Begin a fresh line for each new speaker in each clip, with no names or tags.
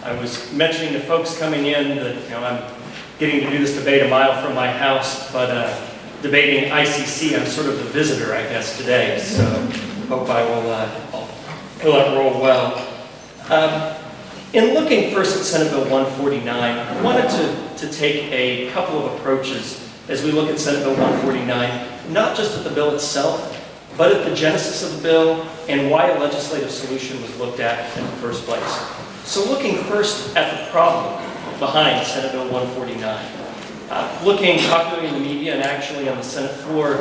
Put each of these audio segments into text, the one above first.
I was mentioning to folks coming in that I'm getting to do this debate a mile from my house, but debating ICC, I'm sort of the visitor, I guess, today. So hope I will roll well. In looking first at Senate Bill 149, I wanted to take a couple of approaches as we look at Senate Bill 149, not just at the bill itself, but at the genesis of the bill and why a legislative solution was looked at in the first place. So looking first at the problem behind Senate Bill 149. Looking popularly in the media and actually on the Senate floor,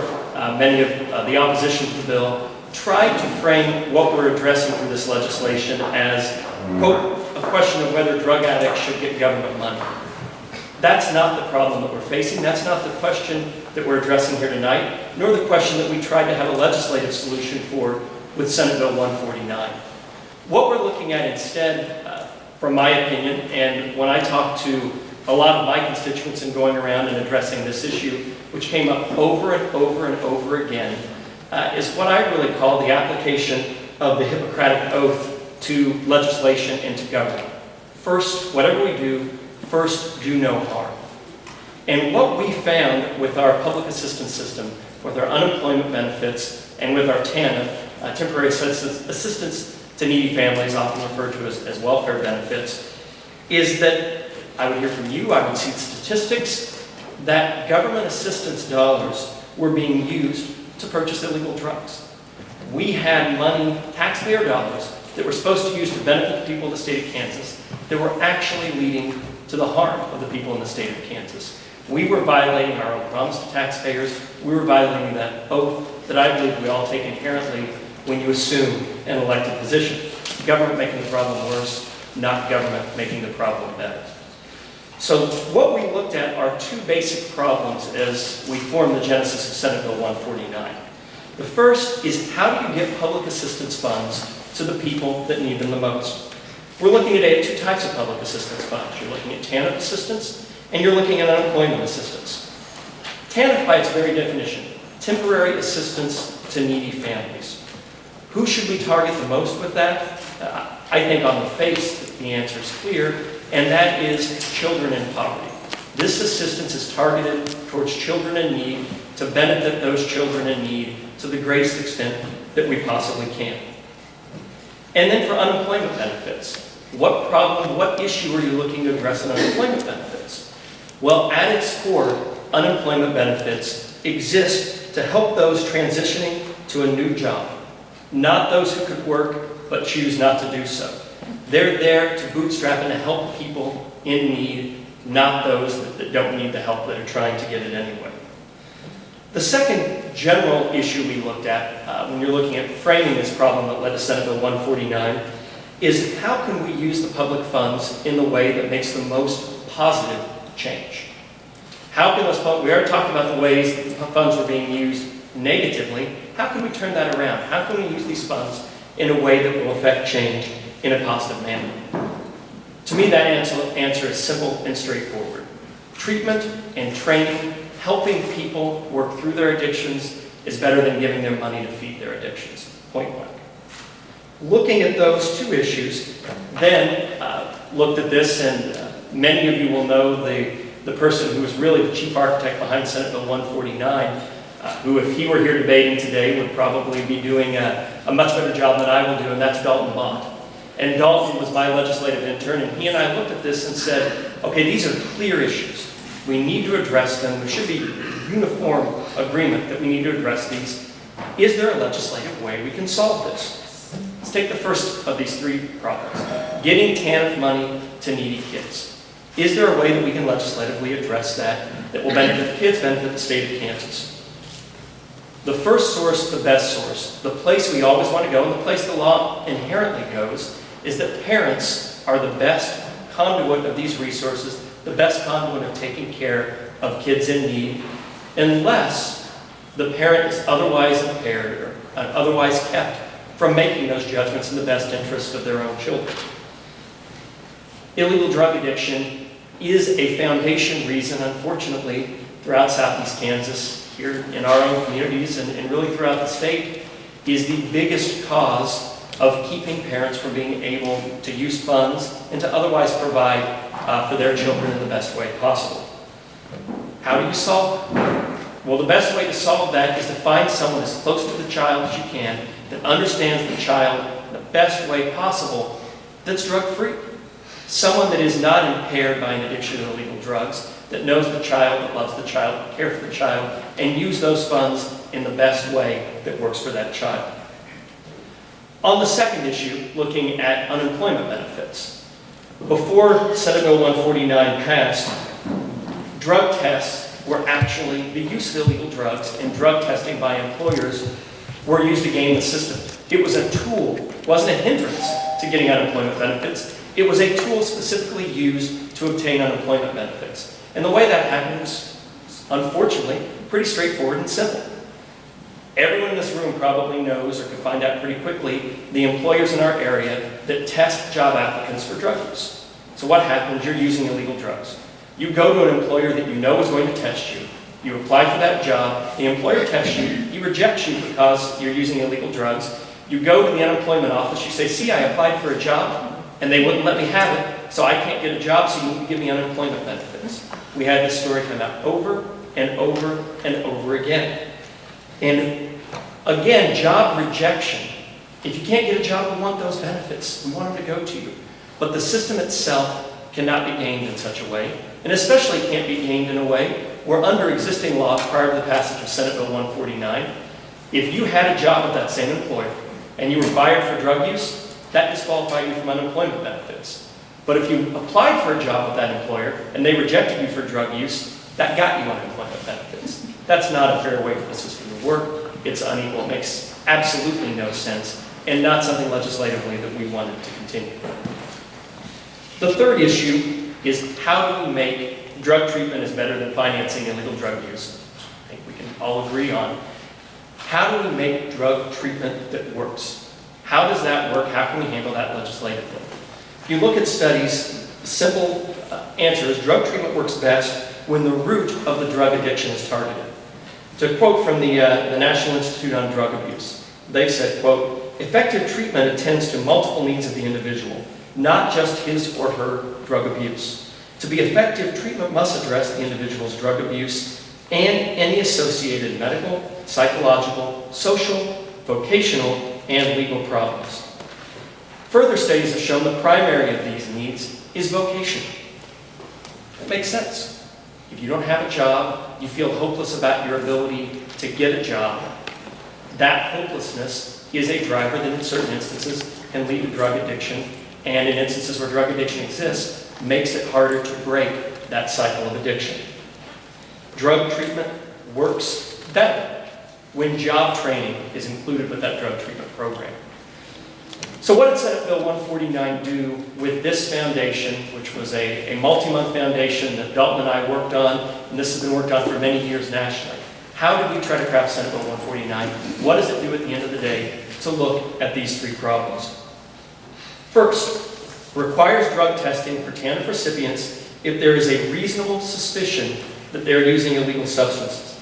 many of the opposition to the bill tried to frame what we're addressing through this legislation as, quote, a question of whether drug addicts should get government money. That's not the problem that we're facing. That's not the question that we're addressing here tonight, nor the question that we tried to have a legislative solution for with Senate Bill 149. What we're looking at instead, from my opinion, and when I talk to a lot of my constituents in going around and addressing this issue, which came up over and over and over again, is what I really call the application of the Hippocratic Oath to legislation and to government. First, whatever we do, first, do no harm. And what we found with our public assistance system, with our unemployment benefits, and with our TANF, temporary assistance to needy families, often referred to as welfare benefits, is that I would hear from you, I would see statistics, that government assistance dollars were being used to purchase illegal drugs. We had money, taxpayer dollars, that were supposed to use to benefit the people of the state of Kansas that were actually leading to the harm of the people in the state of Kansas. We were violating our own promise to taxpayers. We were violating that oath that I believe we all take inherently when you assume an elected position. Government making the problem worse, not government making the problem better. So what we looked at are two basic problems as we form the genesis of Senate Bill 149. The first is, how do you get public assistance funds to the people that need them the most? We're looking today at two types of public assistance funds. You're looking at TANF assistance, and you're looking at unemployment assistance. TANF, by its very definition, temporary assistance to needy families. Who should we target the most with that? I think on the face, the answer is clear, and that is children in poverty. This assistance is targeted towards children in need to benefit those children in need to the greatest extent that we possibly can. And then for unemployment benefits, what problem, what issue are you looking to address in unemployment benefits? Well, at its core, unemployment benefits exist to help those transitioning to a new job, not those who could work but choose not to do so. They're there to bootstrap and to help people in need, not those that don't need the help that are trying to get it anyway. The second general issue we looked at when you're looking at framing this problem that led to Senate Bill 149 is, how can we use the public funds in the way that makes the most positive change? How can those funds, we already talked about the ways that the funds were being used negatively. How can we turn that around? How can we use these funds in a way that will affect change in a positive manner? To me, that answer is simple and straightforward. Treatment and training, helping people work through their addictions, is better than giving them money to feed their addictions, point blank. Looking at those two issues, then looked at this, and many of you will know the person who was really the chief architect behind Senate Bill 149, who, if he were here debating today, would probably be doing a much better job than I will do, and that's Dalton Bott. And Dalton was my legislative intern, and he and I looked at this and said, okay, these are clear issues. We need to address them. There should be uniform agreement that we need to address these. Is there a legislative way we can solve this? Let's take the first of these three problems. Getting TANF money to needy kids. Is there a way that we can legislatively address that will benefit the kids, benefit the state of Kansas? The first source, the best source, the place we always want to go, and the place the law inherently goes, is that parents are the best conduit of these resources, the best conduit of taking care of kids in need, unless the parent is otherwise impaired or otherwise kept from making those judgments in the best interest of their own children. Illegal drug addiction is a foundation reason, unfortunately, throughout Southeast Kansas, here in our own communities, and really throughout the state, is the biggest cause of keeping parents from being able to use funds and to otherwise provide for their children in the best way possible. How do you solve that? Well, the best way to solve that is to find someone as close to the child as you can that understands the child the best way possible that's drug-free. Someone that is not impaired by an addiction to illegal drugs, that knows the child, that loves the child, that cares for the child, and use those funds in the best way that works for that child. On the second issue, looking at unemployment benefits. Before Senate Bill 149 passed, drug tests were actually the use of illegal drugs, and drug testing by employers were used to game the system. It was a tool, it wasn't a hindrance to getting unemployment benefits. It was a tool specifically used to obtain unemployment benefits. And the way that happened was, unfortunately, pretty straightforward and simple. Everyone in this room probably knows, or can find out pretty quickly, the employers in our area that test job applicants for drug use. So what happens? You're using illegal drugs. You go to an employer that you know is going to test you. You apply for that job. The employer tests you. He rejects you because you're using illegal drugs. You go to the unemployment office. You say, see, I applied for a job, and they wouldn't let me have it, so I can't get a job, so you need to give me unemployment benefits. We had this story come out over and over and over again. And again, job rejection. If you can't get a job, we want those benefits. We want them to go to you. But the system itself cannot be gamed in such a way, and especially can't be gamed in a way where under existing laws prior to the passage of Senate Bill 149, if you had a job with that same employer and you were fired for drug use, that disqualified you from unemployment benefits. But if you applied for a job with that employer and they rejected you for drug use, that got you unemployment benefits. That's not a fair way for the system to work. It's unequal. It makes absolutely no sense, and not something legislatively that we wanted to continue. The third issue is, how do we make drug treatment is better than financing illegal drug use? I think we can all agree on. How do we make drug treatment that works? How does that work? How can we handle that legislatively? If you look at studies, the simple answer is drug treatment works best when the root of the drug addiction is targeted. To quote from the National Institute on Drug Abuse, they said, quote, effective treatment attends to multiple needs of the individual, not just his or her drug abuse. To be effective, treatment must address the individual's drug abuse and any associated medical, psychological, social, vocational, and legal problems. Further studies have shown the primary of these needs is vocational. That makes sense. If you don't have a job, you feel hopeless about your ability to get a job. That hopelessness is a driver that in certain instances can lead to drug addiction, and in instances where drug addiction exists, makes it harder to break that cycle of addiction. Drug treatment works better when job training is included with that drug treatment program. So what did Senate Bill 149 do with this foundation, which was a multi-month foundation that Dalton and I worked on, and this has been worked on for many years nationally? How did we try to craft Senate Bill 149? What does it do at the end of the day to look at these three problems? First, requires drug testing for TANF recipients if there is a reasonable suspicion that they're using illegal substances.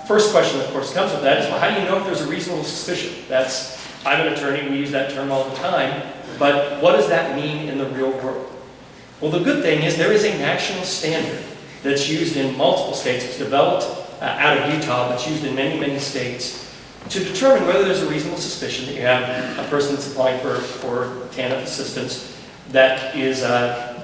First question, of course, comes with that is, well, how do you know if there's a reasonable suspicion? I'm an attorney, we use that term all the time, but what does that mean in the real world? Well, the good thing is there is a national standard that's used in multiple states. It's developed out of Utah, but it's used in many, many states to determine whether there's a reasonable suspicion that you have a person that's applying for TANF assistance that is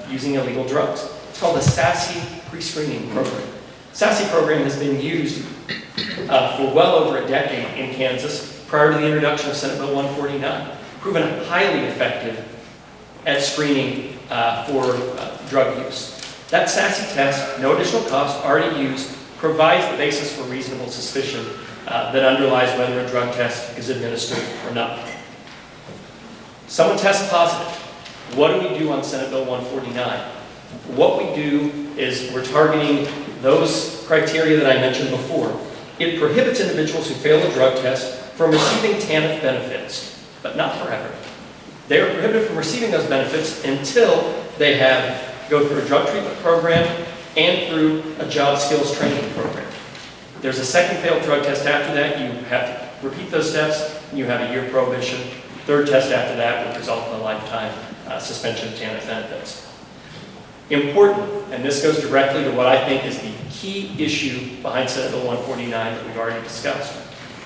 using illegal drugs. It's called the SASE pre-screening program. SASE program has been used for well over a decade in Kansas prior to the introduction of Senate Bill 149, proven highly effective at screening for drug use. That SASE test, no additional cost, already used, provides the basis for reasonable suspicion that underlies whether a drug test is administered or not. Someone tests positive. What do we do on Senate Bill 149? What we do is we're targeting those criteria that I mentioned before. It prohibits individuals who fail a drug test from receiving TANF benefits, but not forever. They are prohibited from receiving those benefits until they go through a drug treatment program and through a job skills training program. There's a second failed drug test after that. You have to repeat those steps. You have a year prohibition. Third test after that would result in a lifetime suspension of TANF benefits. Important, and this goes directly to what I think is the key issue behind Senate Bill 149 that we've already discussed.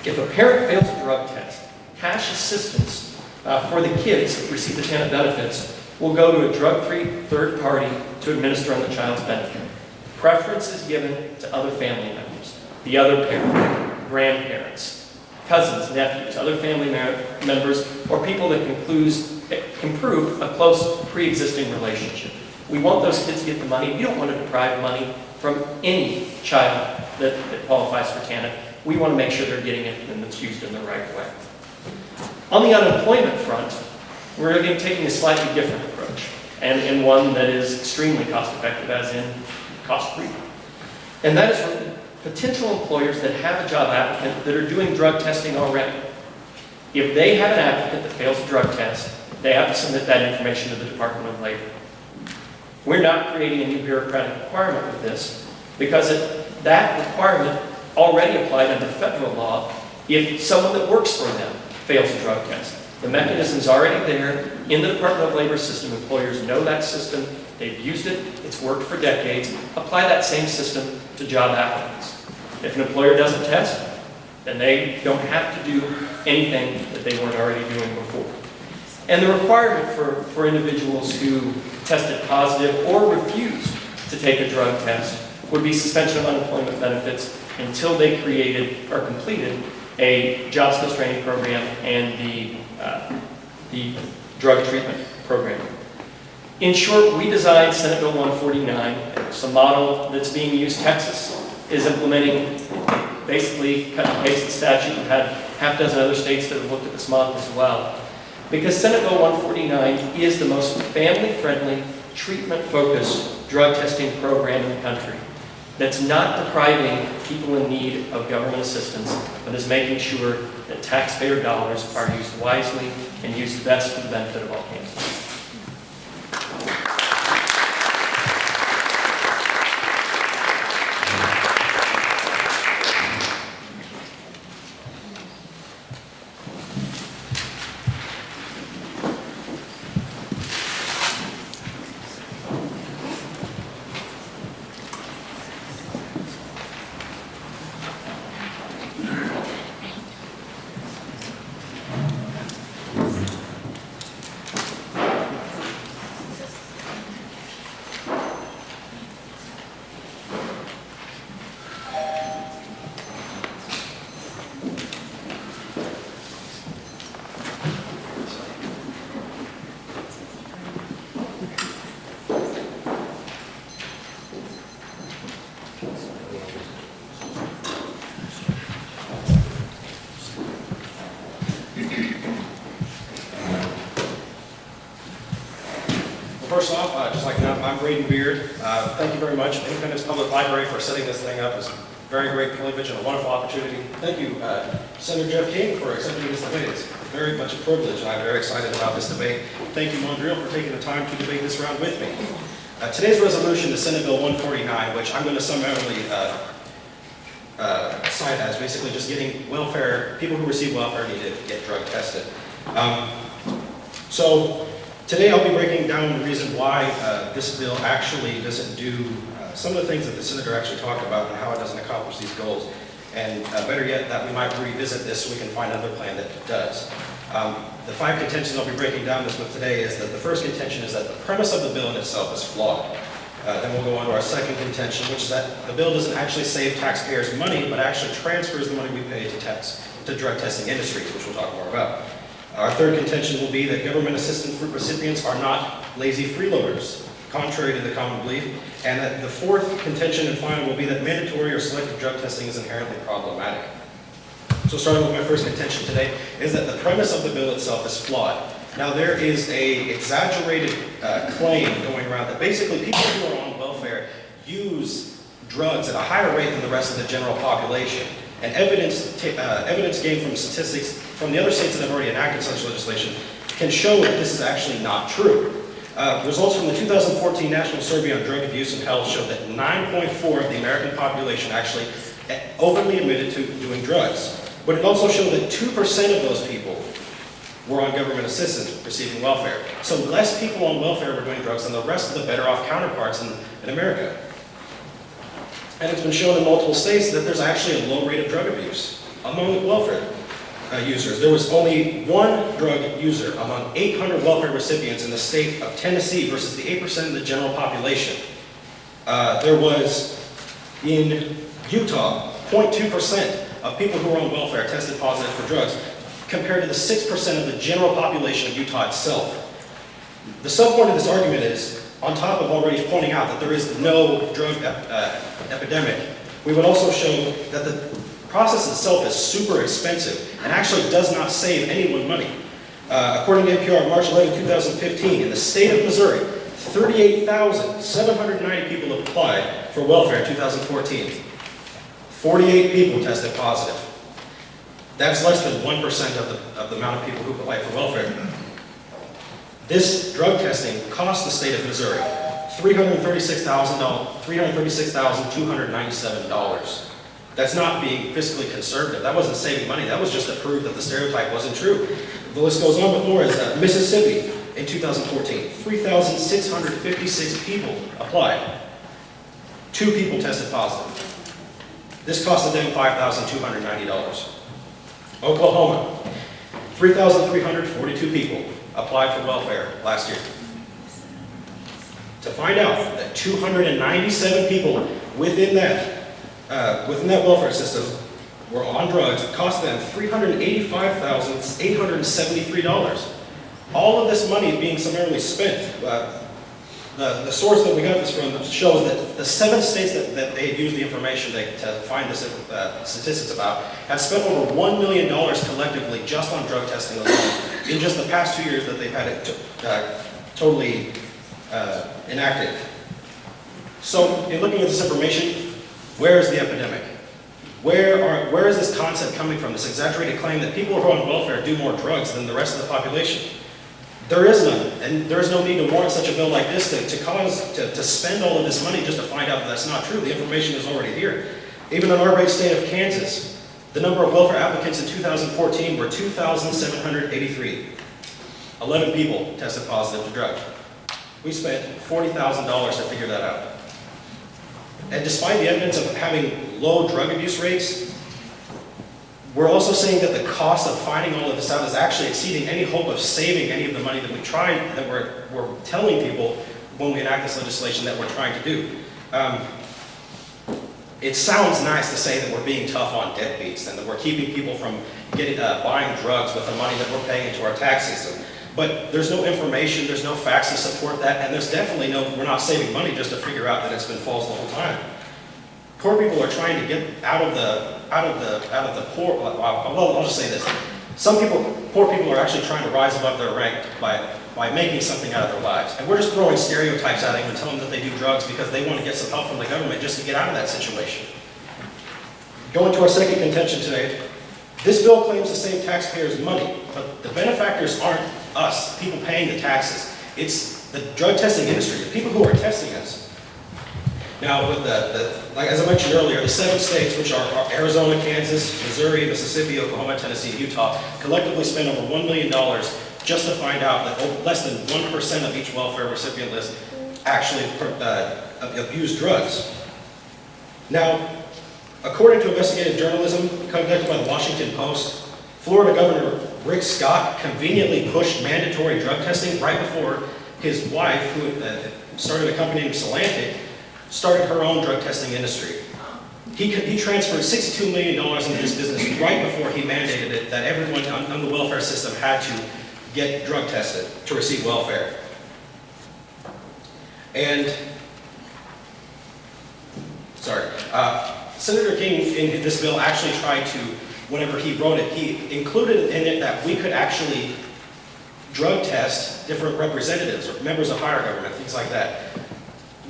If a parent fails a drug test, cash assistance for the kids that receive the TANF benefits will go to a drug-free third party to administer on the child's benefit. Preference is given to other family members, the other parent, grandparents, cousins, nephews, other family members, or people that can prove a close pre-existing relationship. We want those kids to get the money. We don't want to deprive money from any child that qualifies for TANF. We want to make sure they're getting it and it's used in the right way. On the unemployment front, we're again taking a slightly different approach, and one that is extremely cost-effective, as in cost-free. And that is for potential employers that have a job applicant that are doing drug testing already. If they have an applicant that fails a drug test, they have to submit that information to the Department of Labor. We're not creating a new bureaucratic requirement with this, because that requirement already applied under federal law if someone that works for them fails a drug test. The mechanism's already there in the Department of Labor system. Employers know that system. They've used it. It's worked for decades. Apply that same system to job applicants. If an employer doesn't test, then they don't have to do anything that they weren't already doing before. And the requirement for individuals who tested positive or refused to take a drug test would be suspension of unemployment benefits until they created or completed a job skills training program and the drug treatment program. In short, we designed Senate Bill 149. It's a model that's being used. Texas is implementing basically cut and paste the statute. We've had half a dozen other states that have looked at this model as well. Because Senate Bill 149 is the most family-friendly, treatment-focused drug testing program in the country that's not depriving people in need of government assistance, but is making sure that taxpayer dollars are used wisely and used best for the benefit of all Kansans.
First off, just like I'm Braden Beard. Thank you very much, Independence Public Library, for setting this thing up. It's a very great privilege and a wonderful opportunity. Thank you, Senator Jeff King, for accepting this debate. It's very much a privilege, and I'm very excited about this debate. Thank you, Mondreal, for taking the time to debate this round with me. Today's resolution is Senate Bill 149, which I'm going to summarily cite as basically just getting welfare, people who receive welfare need to get drug tested. So today I'll be breaking down the reason why this bill actually doesn't do some of the things that the Senator actually talked about and how it doesn't accomplish these goals. And better yet, that we might revisit this so we can find another plan that does. The 5 contentions I'll be breaking down this with today is that the first contention is that the premise of the bill in itself is flawed. Then we'll go on to our second contention, which is that the bill doesn't actually save taxpayers money, but actually transfers the money we pay to drug testing industries, which we'll talk more about. Our third contention will be that government assistance recipients are not lazy freeloaders, contrary to the common belief. And that the fourth contention and final will be that mandatory or selective drug testing is inherently problematic. So starting with my first contention today is that the premise of the bill itself is flawed. Now there is a exaggerated claim going around that basically people who are on welfare use drugs at a higher rate than the rest of the general population. And evidence gained from statistics from the other states that have already enacted such legislation can show that this is actually not true. Results from the 2014 National Survey on Drug Abuse and Health showed that 9.4% of the American population actually openly admitted to doing drugs. But it also showed that 2% of those people were on government assistance receiving welfare. So less people on welfare were doing drugs than the rest of the better off counterparts in America. And it's been shown in multiple states that there's actually a low rate of drug abuse among welfare users. There was only one drug user among 800 welfare recipients in the state of Tennessee versus the 8% of the general population. There was, in Utah, 0.2% of people who were on welfare tested positive for drugs, compared to the 6% of the general population of Utah itself. The subpoint of this argument is, on top of already pointing out that there is no drug epidemic, we would also show that the process itself is super expensive and actually does not save anyone money. According to NPR, March 11, 2015, in the state of Missouri, 38,790 people have applied for welfare in 2014. 48 people tested positive. That's less than 1% of the amount of people who apply for welfare. This drug testing cost the state of Missouri $336,297. That's not being fiscally conservative. That wasn't saving money. That was just to prove that the stereotype wasn't true. The list goes on with more. Is Mississippi in 2014, 3,656 people applied. 2 people tested positive. This costed them $5,290. Oklahoma, 3,342 people applied for welfare last year. To find out that 297 people within that welfare system were on drugs, it cost them $385,873. All of this money being summarily spent. The source that we got this from shows that the 7 states that they had used the information to find this statistics about have spent over $1 million collectively just on drug testing alone in just the past 2 years that they've had it totally enacted. So in looking at this information, where is the epidemic? Where is this concept coming from, this exaggerated claim that people who are on welfare do more drugs than the rest of the population? There is none, and there is no need to warrant such a bill like this to spend all of this money just to find out that that's not true. The information is already here. Even in our great state of Kansas, the number of welfare applicants in 2014 were 2,783. 11 people tested positive to drugs. We spent $40,000 to figure that out. And despite the evidence of having low drug abuse rates, we're also saying that the cost of finding all of this out is actually exceeding any hope of saving any of the money that we're telling people when we enact this legislation that we're trying to do. It sounds nice to say that we're being tough on deadbeats and that we're keeping people from buying drugs with the money that we're paying into our tax system. But there's no information, there's no facts to support that, and there's definitely we're not saving money just to figure out that it's been false the whole time. Poor people are trying to get out of the poor. Well, I'll just say this: poor people are actually trying to rise above their rank by making something out of their lives, and we're just throwing stereotypes at them and telling them that they do drugs because they want to get some help from the government just to get out of that situation. Going to our second contention today, this bill claims to save taxpayers money, but the benefactors aren't us, people paying the taxes. It's the drug testing industry, the people who are testing us. Now, with like as I mentioned earlier, the 7 states, which are Arizona, Kansas, Missouri, Mississippi, Oklahoma, Tennessee, and Utah, collectively spend over $1 million just to find out that less than 1% of each welfare recipient list actually abuse drugs. Now, according to investigative journalism conducted by the Washington Post, Florida Governor Rick Scott conveniently pushed mandatory drug testing right before his wife, who started a company named Solantic, started her own drug testing industry. He transferred $62 million into this business right before he mandated it that everyone on the welfare system had to get drug tested to receive welfare. And, Senator King in this bill actually tried to, whenever he wrote it, he included in it that we could actually drug test different representatives or members of higher government, things like that.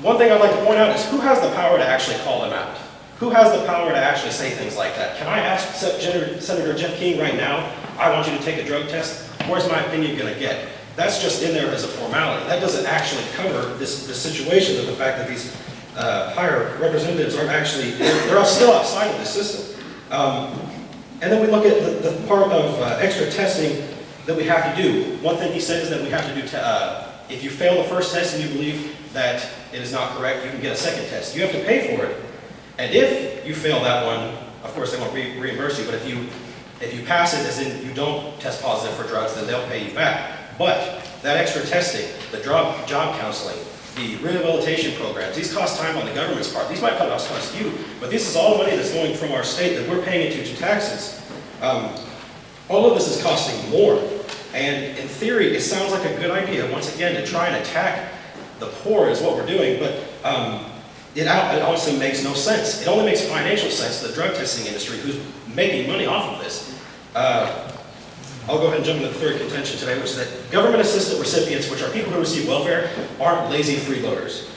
One thing I'd like to point out is who has the power to actually call them out? Who has the power to actually say things like that? Can I ask Senator Jeff King right now, I want you to take a drug test? Where's my opinion going to get? That's just in there as a formality. That doesn't actually cover this situation of the fact that these higher representatives aren't actually, they're still outside of the system. And then we look at the part of extra testing that we have to do. One thing he said is that we have to do, if you fail the first test and you believe that it is not correct, you can get a second test. You have to pay for it. And if you fail that one, of course they won't reimburse you, but if you pass it, as in you don't test positive for drugs, then they'll pay you back. But that extra testing, the job counseling, the rehabilitation programs, these cost time on the government's part. These might cost you, but this is all money that's going from our state that we're paying into taxes. All of this is costing more. And in theory, it sounds like a good idea, once again, to try and attack the poor is what we're doing, but it honestly makes no sense. It only makes financial sense to the drug testing industry, who's making money off of this. I'll go ahead and jump into the third contention today, which is that government assistant recipients, which are people who receive welfare, aren't lazy freeloaders.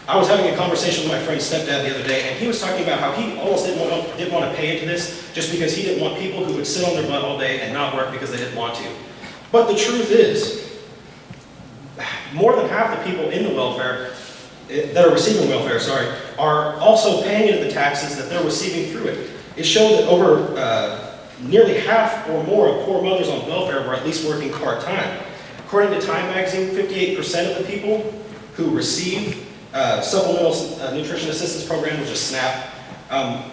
I was having a conversation with my friend's stepdad the other day, and he was talking about how he almost didn't want to pay into this just because he didn't want people who would sit on their butt all day and not work because they didn't want to. But the truth is, more than half the people in the welfare, that are receiving welfare, are also paying into the taxes that they're receiving through it. It showed that over nearly half or more of poor mothers on welfare were at least working part-time. According to Time magazine, 58% of the people who receive Supplemental Nutrition Assistance Program, which is SNAP,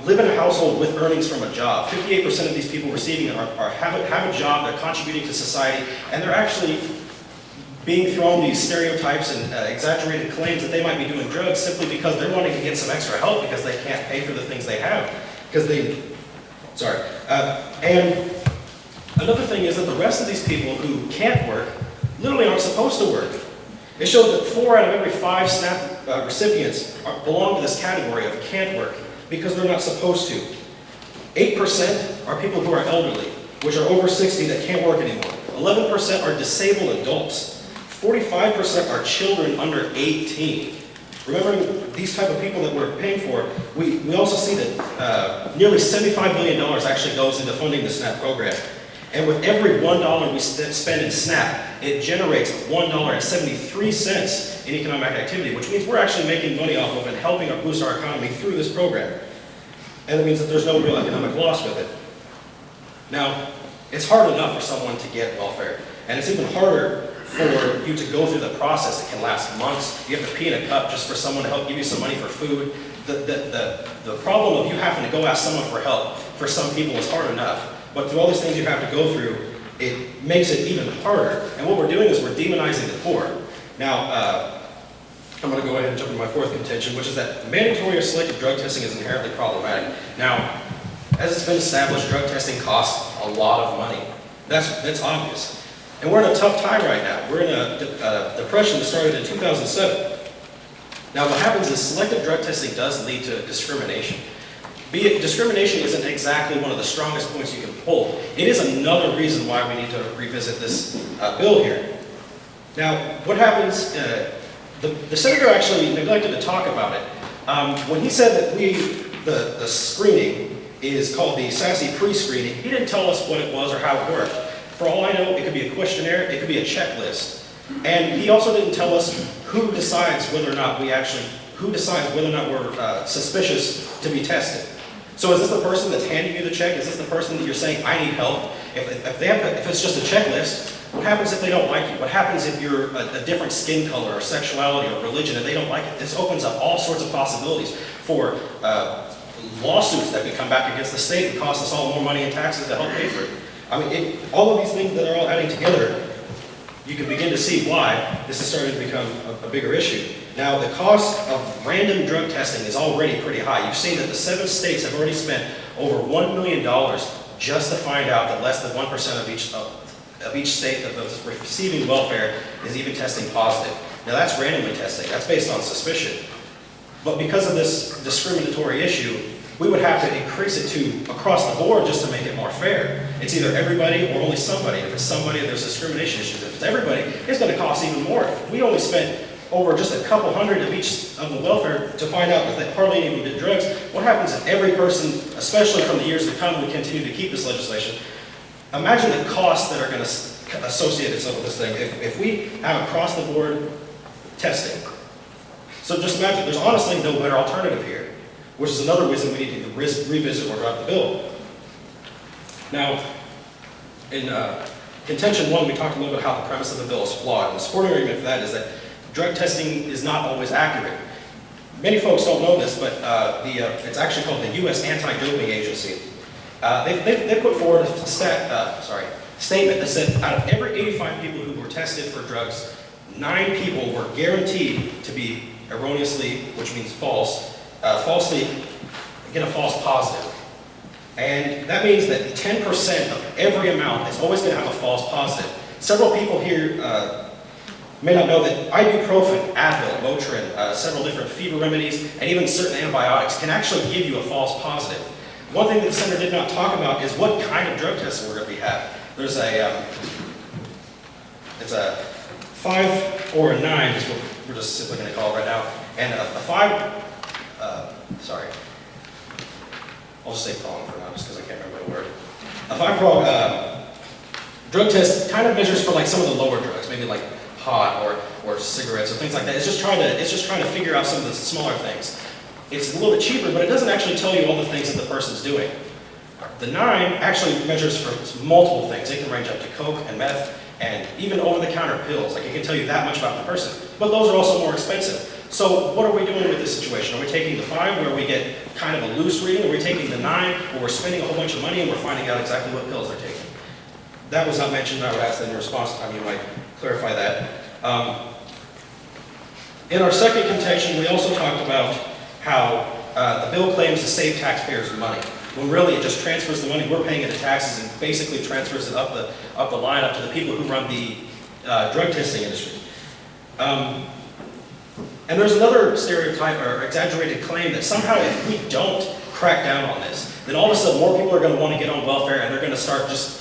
live in a household with earnings from a job. 58% of these people receiving it have a job, they're contributing to society, and they're actually being thrown these stereotypes and exaggerated claims that they might be doing drugs simply because they're wanting to get some extra help because they can't pay for the things they have. And another thing is that the rest of these people who can't work literally aren't supposed to work. It shows that 4 out of every 5 SNAP recipients belong to this category of can't work because they're not supposed to. 8% are people who are elderly, which are over 60 that can't work anymore. 11% are disabled adults. 45% are children under 18. Remembering these type of people that we're paying for, we also see that nearly $75 billion actually goes into funding the SNAP program. And with every $1 we spend in SNAP, it generates $1.73 in economic activity, which means we're actually making money off of and helping boost our economy through this program. And it means that there's no real economic loss with it. Now, it's hard enough for someone to get welfare, and it's even harder for you to go through the process. It can last months. You have to pee in a cup just for someone to help give you some money for food. The problem of you having to go ask someone for help for some people is hard enough. But through all these things you have to go through, it makes it even harder. And what we're doing is we're demonizing the poor. Now, I'm going to go ahead and jump into my fourth contention, which is that mandatory or selective drug testing is inherently problematic. Now, as it's been established, drug testing costs a lot of money. That's obvious. And we're in a tough time right now. We're in a depression that started in 2007. Now, what happens is selective drug testing does lead to discrimination. Be it discrimination isn't exactly one of the strongest points you can pull. It is another reason why we need to revisit this bill here. Now, what happens, the senator actually neglected to talk about it. When he said that the screening is called the SASE pre-screening, he didn't tell us what it was or how it worked. For all I know, it could be a questionnaire, it could be a checklist. And he also didn't tell us who decides whether or not we're suspicious to be tested. So is this the person that's handing you the check? Is this the person that you're saying, I need help? If it's just a checklist, what happens if they don't like you? What happens if you're a different skin color or sexuality or religion and they don't like it? This opens up all sorts of possibilities for lawsuits that could come back against the state and cost us all more money in taxes to help pay for it. I mean, all of these things that are all adding together, you can begin to see why this is starting to become a bigger issue. Now, the cost of random drug testing is already pretty high. You've seen that the 7 states have already spent over $1 million just to find out that less than 1% of each state that's receiving welfare is even testing positive. Now, that's randomly testing. That's based on suspicion. But because of this discriminatory issue, we would have to increase it to across the board just to make it more fair. It's either everybody or only somebody. If it's somebody, there's discrimination issues. If it's everybody, it's going to cost even more. If we only spent over just a couple hundred of each of the welfare to find out that they hardly even did drugs, what happens if every person, especially from the years to come, we continue to keep this legislation? Imagine the costs that are going to associate itself with this thing. If we have across the board testing, So just imagine, there's honestly no better alternative here, which is another reason we need to revisit or drop the bill. Now, in contention one, we talked a little bit how the premise of the bill is flawed, and the supporting argument for that is that drug testing is not always accurate. Many folks don't know this, but it's actually called the U.S. Anti-Doping Agency. They put forward a statement that said out of every 85 people who were tested for drugs, 9 people were guaranteed to be erroneously, which means false, falsely get a false positive. And that means that 10% of every amount is always going to have a false positive. Several people here may not know that ibuprofen, Advil, Motrin, several different fever remedies, and even certain antibiotics can actually give you a false positive. One thing that the senator did not talk about is what kind of drug testing we're going to be having. There's it's a 5 or a 9 is what we're just simply going to call it right now. And a 5, I'll just say prong for now just because I can't remember the word. A 5-prong drug test kind of measures for like some of the lower drugs, maybe like pot or cigarettes or things like that. It's just trying to figure out some of the smaller things. It's a little bit cheaper, but it doesn't actually tell you all the things that the person's doing. The 9 actually measures for multiple things. It can range up to coke and meth and even over-the-counter pills. Like it can tell you that much about the person. But those are also more expensive. So what are we doing with this situation? Are we taking the 5 where we get kind of a loose reading? Are we taking the 9 where we're spending a whole bunch of money and we're finding out exactly what pills they're taking? That was not mentioned. I would ask that in response time you might clarify that. In our second contention, we also talked about how the bill claims to save taxpayers money, when really it just transfers the money we're paying into taxes and basically transfers it up the line up to the people who run the drug testing industry. And there's another stereotype or exaggerated claim that somehow if we don't crack down on this, then all of a sudden more people are going to want to get on welfare and they're going to start just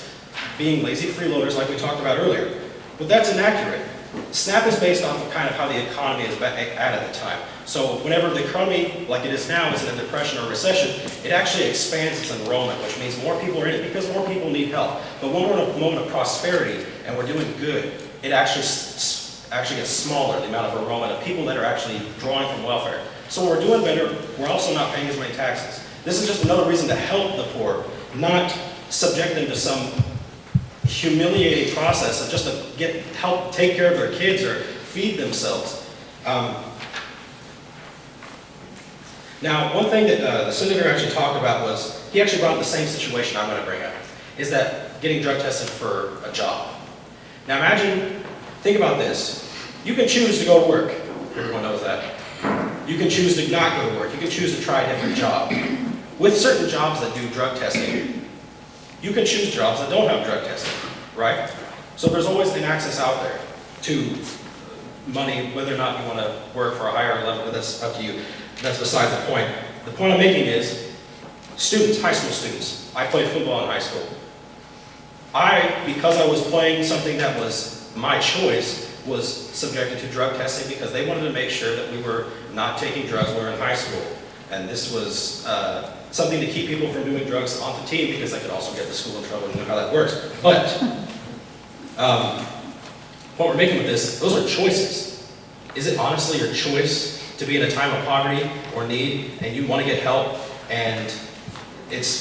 being lazy freeloaders like we talked about earlier. But that's inaccurate. SNAP is based off of kind of how the economy is at the time. So whenever the economy, like it is now, is in a depression or recession, it actually expands its enrollment, which means more people are in it because more people need help. But when we're in a moment of prosperity and we're doing good, it actually gets smaller, the amount of enrollment of people that are actually drawing from welfare. So when we're doing better, we're also not paying as many taxes. This is just another reason to help the poor, not subject them to some humiliating process of just to help take care of their kids or feed themselves. Now, one thing that the senator actually talked about was, he actually brought up the same situation I'm going to bring up, is that getting drug tested for a job. Now imagine, think about this. You can choose to go to work. Everyone knows that. You can choose to not go to work. You can choose to try a different job. With certain jobs that do drug testing, you can choose jobs that don't have drug testing, right? So there's always an access out there to money, whether or not you want to work for a higher level, but that's up to you. That's besides the point. The point I'm making is, students, high school students, I played football in high school. Because I was playing something that was my choice, was subjected to drug testing because they wanted to make sure that we were not taking drugs when we were in high school. And this was something to keep people from doing drugs on the team because they could also get the school in trouble and know how that works. But what we're making with this, those are choices. Is it honestly your choice to be in a time of poverty or need and you want to get help and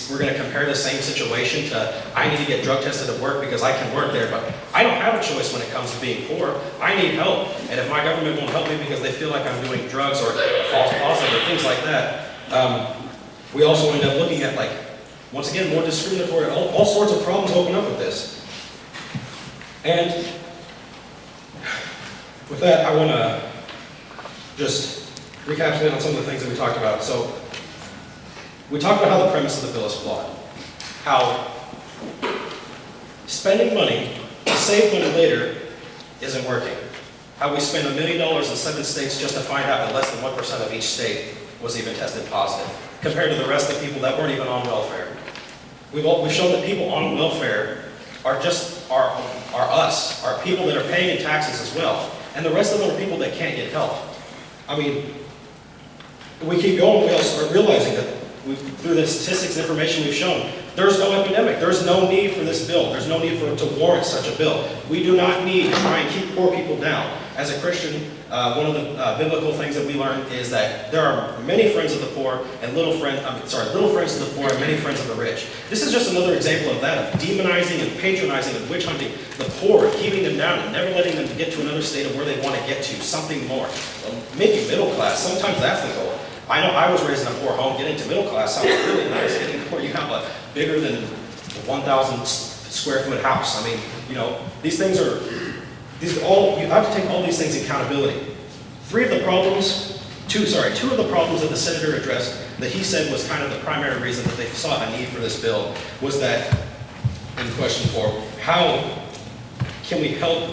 we're going to compare the same situation to I need to get drug tested at work because I can work there, but I don't have a choice when it comes to being poor. I need help, and if my government won't help me because they feel like I'm doing drugs or false positive or things like that, we also end up looking at, like, once again, more discriminatory, all sorts of problems open up with this. And with that, I want to just recapitulate on some of the things that we talked about. So we talked about how the premise of the bill is flawed. How spending money to save money later isn't working. How we spent $1 million in 7 states just to find out that less than 1% of each state was even tested positive, compared to the rest of the people that weren't even on welfare. We've shown that people on welfare are us, are people that are paying in taxes as well. And the rest of them are people that can't get help. I mean, we keep going, we also start realizing that through the statistics and information we've shown, There's no epidemic. There's no need for this bill. There's no need for it to warrant such a bill. We do not need to try and keep poor people down. As a Christian, one of the biblical things that we learn is that there are many friends of the poor and little friends of the poor and many friends of the rich. This is just another example of that, of demonizing and patronizing and witch hunting the poor, keeping them down and never letting them get to another state of where they want to get to, something more. Maybe middle class, sometimes that's the goal. I know I was raised in a poor home. Getting to middle class sounds really nice. Getting to where you have a bigger than 1,000 square foot house. I mean, you know, you have to take all these things in accountability. Two of the problems that the senator addressed that he said was kind of the primary reason that they saw a need for this bill was that, in question 4, how can we help,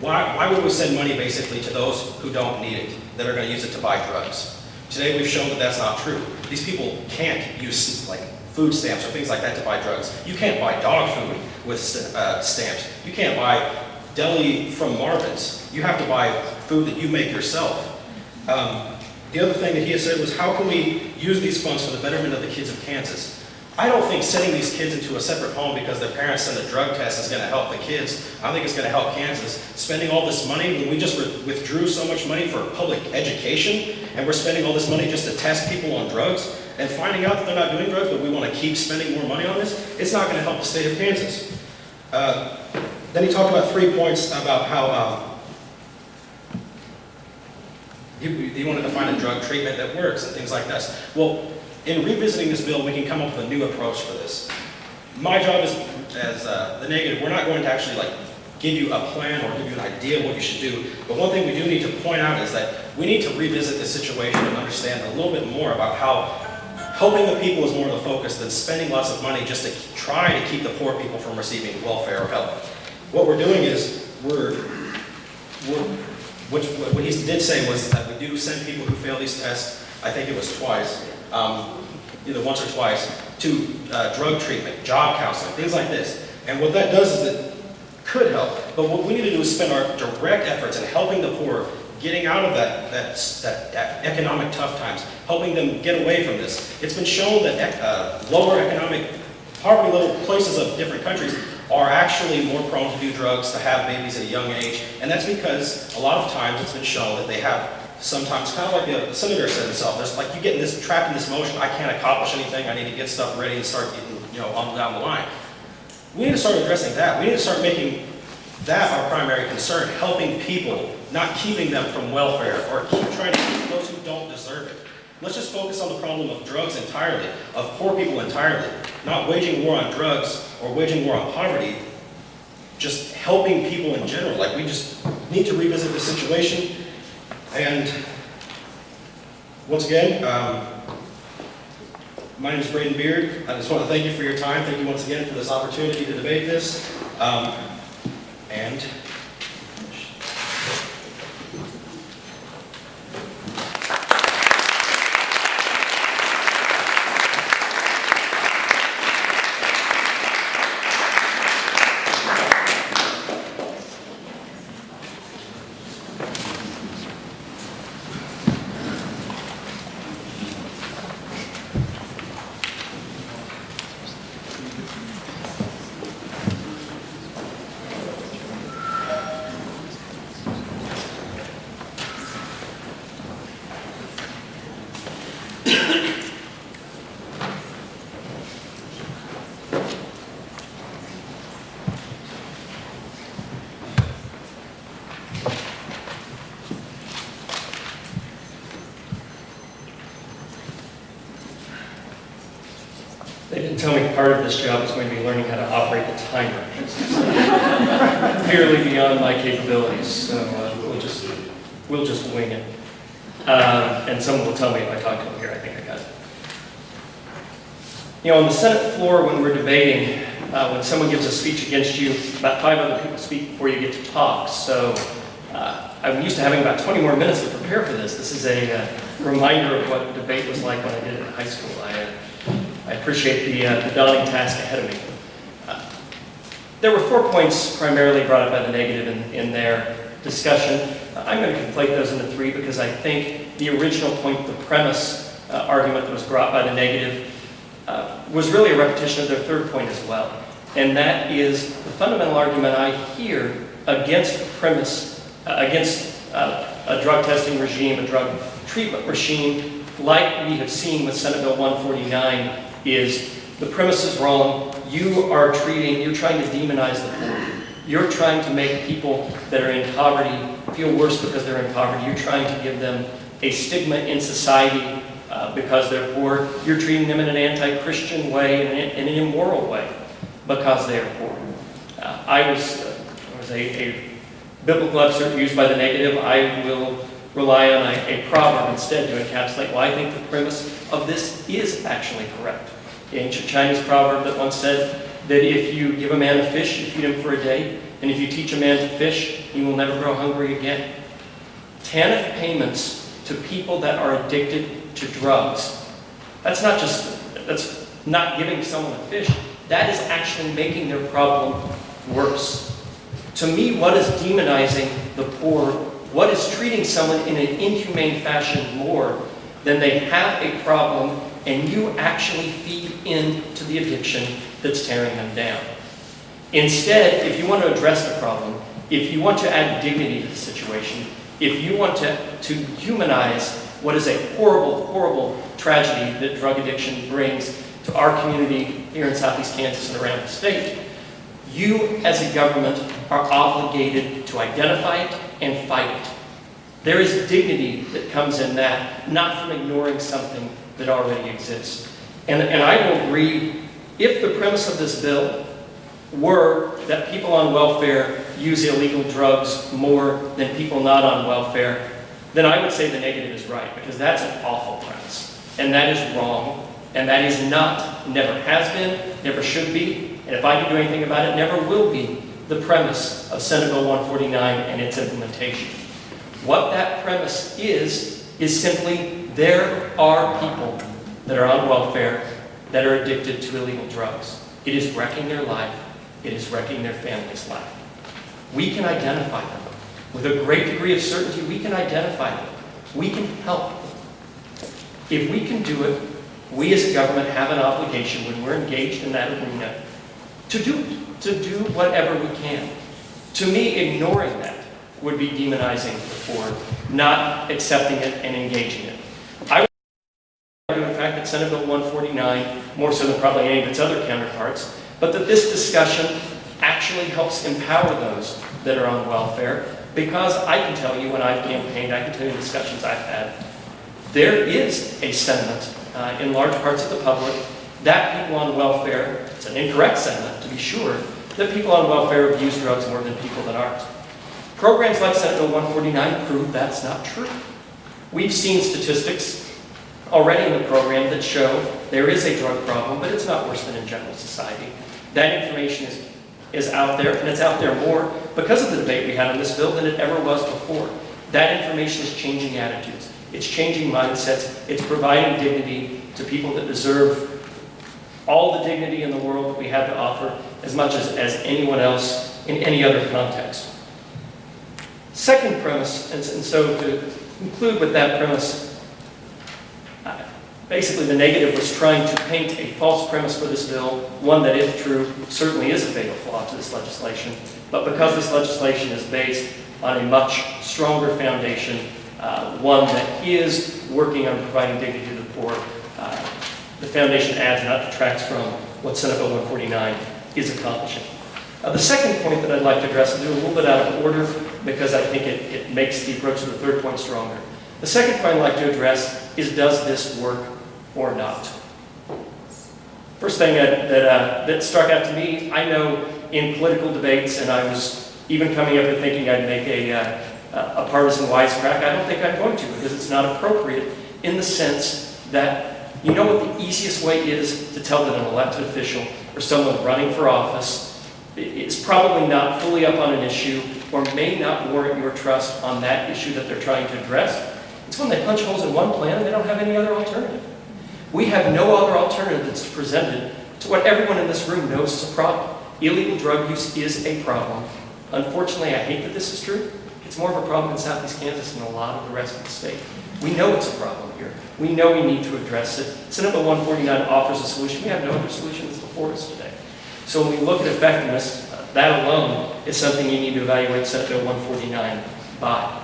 why would we send money basically to those who don't need it, that are going to use it to buy drugs? Today we've shown that that's not true. These people can't use like food stamps or things like that to buy drugs. You can't buy dog food with stamps. You can't buy deli from Marvin's. You have to buy food that you make yourself. The other thing that he had said was, how can we use these funds for the betterment of the kids of Kansas? I don't think sending these kids into a separate home because their parents send a drug test is going to help the kids. I think it's going to help Kansas. Spending all this money, when we just withdrew so much money for public education, and we're spending all this money just to test people on drugs, and finding out that they're not doing drugs, but we want to keep spending more money on this, it's not going to help the state of Kansas. Then he talked about 3 points about how he wanted to find a drug treatment that works and things like this. Well, in revisiting this bill, we can come up with a new approach for this. My job is, as the negative, we're not going to actually like give you a plan or give you an idea of what you should do. But one thing we do need to point out is that we need to revisit this situation and understand a little bit more about how helping the people is more the focus than spending lots of money just to try to keep the poor people from receiving welfare or help. What we're doing is what he did say was that we do send people who fail these tests, I think it was twice, either once or twice, to drug treatment, job counseling, things like this. And what that does is it could help. But what we need to do is spend our direct efforts in helping the poor, getting out of that economic tough times, helping them get away from this. It's been shown that lower economic poverty level places of different countries are actually more prone to do drugs, to have babies at a young age. And that's because a lot of times it's been shown that they have sometimes, kind of like the senator said himself, there's like you get trapped in this motion, I can't accomplish anything, I need to get stuff ready and start getting, on down the line. We need to start addressing that. We need to start making that our primary concern, helping people, not keeping them from welfare or trying to keep those who don't deserve it. Let's just focus on the problem of drugs entirely, of poor people entirely, not waging war on drugs or waging war on poverty, just helping people in general. Like, we just need to revisit the situation. And once again, my name is Braden Beard. I just want to thank you for your time. Thank you once again for this opportunity to debate this. And
they didn't tell me part of this job is going to be learning how to operate the timer. Clearly beyond my capabilities, so we'll just wing it. And someone will tell me if I talk to them here. I think I got it. On the Senate floor when we're debating, when someone gives a speech against you, about 5 other people speak before you get to talk. So I'm used to having about 20 more minutes to prepare for this. This is a reminder of what debate was like when I did it in high school. I appreciate the daunting task ahead of me. There were 4 points primarily brought up by the negative in their discussion. I'm going to conflate those into 3 because I think the original point, the premise argument that was brought by the negative, was really a repetition of their third point as well. And that is the fundamental argument I hear against the premise, against a drug testing regime, a drug treatment regime, like we have seen with Senate Bill 149, is the premise is wrong. You're trying to demonize the poor. You're trying to make people that are in poverty feel worse because they're in poverty. You're trying to give them a stigma in society because they're poor. You're treating them in an anti-Christian way and in an immoral way because they are poor. I was a biblical excerpt used by the negative. I will rely on a proverb instead to encapsulate why I think the premise of this is actually correct. The ancient Chinese proverb that once said that if you give a man a fish, you feed him for a day, and if you teach a man to fish, he will never grow hungry again. TANF payments to people that are addicted to drugs, that's not giving someone a fish, that is actually making their problem worse. To me, what is demonizing the poor, what is treating someone in an inhumane fashion more than they have a problem and you actually feed into the addiction that's tearing them down. Instead, if you want to address the problem, if you want to add dignity to the situation, if you want to humanize what is a horrible, horrible tragedy that drug addiction brings to our community here in Southeast Kansas and around the state, you as a government are obligated to identify it and fight it. There is dignity that comes in that, not from ignoring something that already exists. And I will agree, if the premise of this bill were that people on welfare use illegal drugs more than people not on welfare, then I would say the negative is right, because that's an awful premise. And that is wrong, and that is not, never has been, never should be, and if I can do anything about it, never will be the premise of Senate Bill 149 and its implementation. What that premise is simply there are people that are on welfare that are addicted to illegal drugs. It is wrecking their life. It is wrecking their family's life. We can identify them. With a great degree of certainty, we can identify them. We can help them. If we can do it, we as a government have an obligation when we're engaged in that arena to do it, to do whatever we can. To me, ignoring that would be demonizing the poor, not accepting it and engaging it. I would argue, in fact, that Senate Bill 149, more so than probably any of its other counterparts, but that this discussion actually helps empower those that are on welfare, because I can tell you when I've campaigned, I can tell you the discussions I've had, there is a sentiment in large parts of the public that people on welfare, it's an incorrect sentiment to be sure, that people on welfare abuse drugs more than people that aren't. Programs like Senate Bill 149 prove that's not true. We've seen statistics already in the program that show there is a drug problem, but it's not worse than in general society. That information is out there, and it's out there more because of the debate we had on this bill than it ever was before. That information is changing attitudes. It's changing mindsets. It's providing dignity to people that deserve all the dignity in the world that we have to offer, as much as anyone else in any other context. Second premise, and so to conclude with that premise, basically the negative was trying to paint a false premise for this bill, one that, if true, certainly is a fatal flaw to this legislation. But because this legislation is based on a much stronger foundation, one that is working on providing dignity to the poor, the foundation adds, not detracts from what Senate Bill 149 is accomplishing. The second point that I'd like to address, and do a little bit out of order because I think it makes the approach to the third point stronger. The second point I'd like to address is, does this work or not? First thing that struck out to me, I know in political debates, and I was even coming up with thinking I'd make a partisan wisecrack, I don't think I'm going to, because it's not appropriate in the sense that you know what the easiest way is to tell that an elected official or someone running for office is probably not fully up on an issue or may not warrant your trust on that issue that they're trying to address. It's when they punch holes in one plan and they don't have any other alternative. We have no other alternative that's presented to what everyone in this room knows is a problem. Illegal drug use is a problem. Unfortunately, I hate that this is true. It's more of a problem in Southeast Kansas than a lot of the rest of the state. We know it's a problem here. We know we need to address it. Senate Bill 149 offers a solution. We have no other solutions before us today. So when we look at effectiveness, that alone is something you need to evaluate Senate Bill 149 by.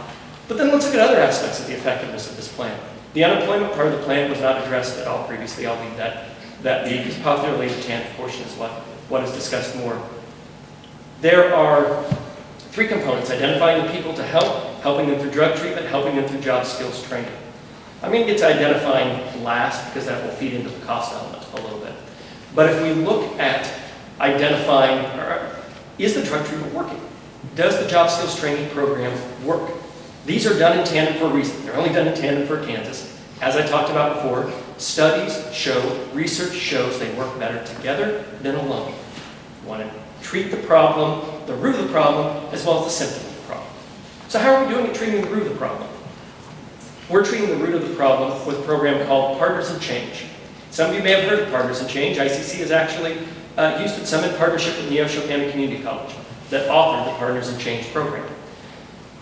But then let's look at other aspects of the effectiveness of this plan. The unemployment part of the plan was not addressed at all previously. I'll leave that be, because popularly the TANF portion is what is discussed more. There are three components: identifying the people to help, helping them through drug treatment, helping them through job skills training. I'm going to get to identifying last because that will feed into the cost element a little bit. But if we look at identifying, is the drug treatment working? Does the job skills training program work? These are done in tandem for a reason. They're only done in tandem for Kansas. As I talked about before, studies show, research shows they work better together than alone. You want to treat the problem, the root of the problem, as well as the symptom of the problem. So how are we doing at treating the root of the problem? We're treating the root of the problem with a program called Partners in Change. Some of you may have heard of Partners in Change. ICC has actually used it some in partnership with Neosho County Community College that authored the Partners in Change program.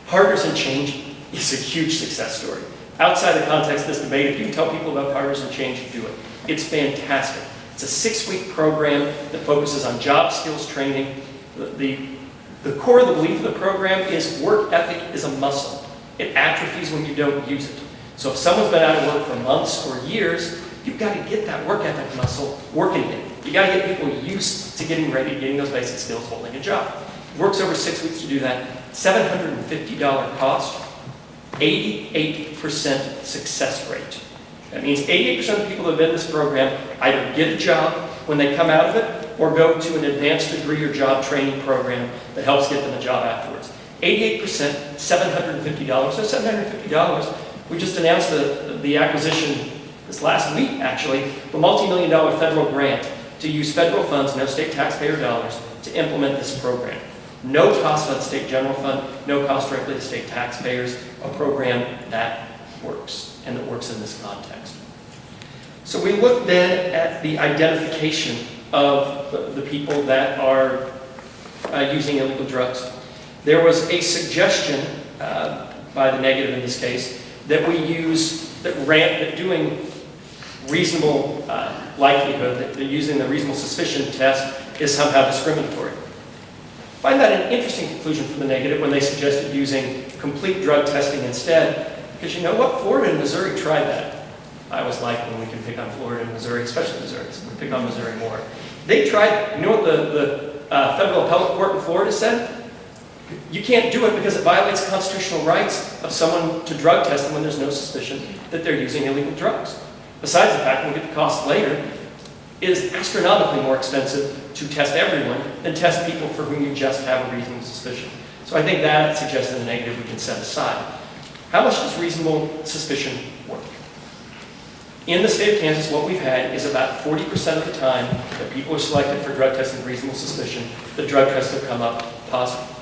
Partners in Change is a huge success story. Outside the context of this debate, if you can tell people about Partners in Change, do it. It's fantastic. It's a 6-week program that focuses on job skills training. The core of the belief of the program is work ethic is a muscle. It atrophies when you don't use it. So if someone's been out of work for months or years, you've got to get that work ethic muscle working again. You've got to get people used to getting ready, getting those basic skills, holding a job. It works over 6 weeks to do that. $750 cost, 88% success rate. That means 88% of the people that have been in this program either get a job when they come out of it or go to an advanced degree or job training program that helps get them a job afterwards. 88%, $750. So $750, we just announced the acquisition this last week, actually, of a multi-million-dollar federal grant to use federal funds, no state taxpayer dollars, to implement this program. No cost on the state general fund, no cost directly to state taxpayers, a program that works, and that works in this context. So we look then at the identification of the people that are using illegal drugs. There was a suggestion by the negative in this case that we use, that doing reasonable likelihood, that using the reasonable suspicion test is somehow discriminatory. I find that an interesting conclusion from the negative when they suggested using complete drug testing instead, because you know what? Florida and Missouri tried that. I always like when we can pick on Florida and Missouri, especially Missouri, so we pick on Missouri more. They tried it. You know what the federal appellate court in Florida said? You can't do it because it violates constitutional rights of someone to drug test them when there's no suspicion that they're using illegal drugs. Besides the fact, we'll get the cost later, it is astronomically more expensive to test everyone than test people for whom you just have a reasonable suspicion. So I think that suggests in the negative we can set aside. How much does reasonable suspicion work? In the state of Kansas, what we've had is about 40% of the time that people are selected for drug testing with reasonable suspicion, the drug test will come up positive.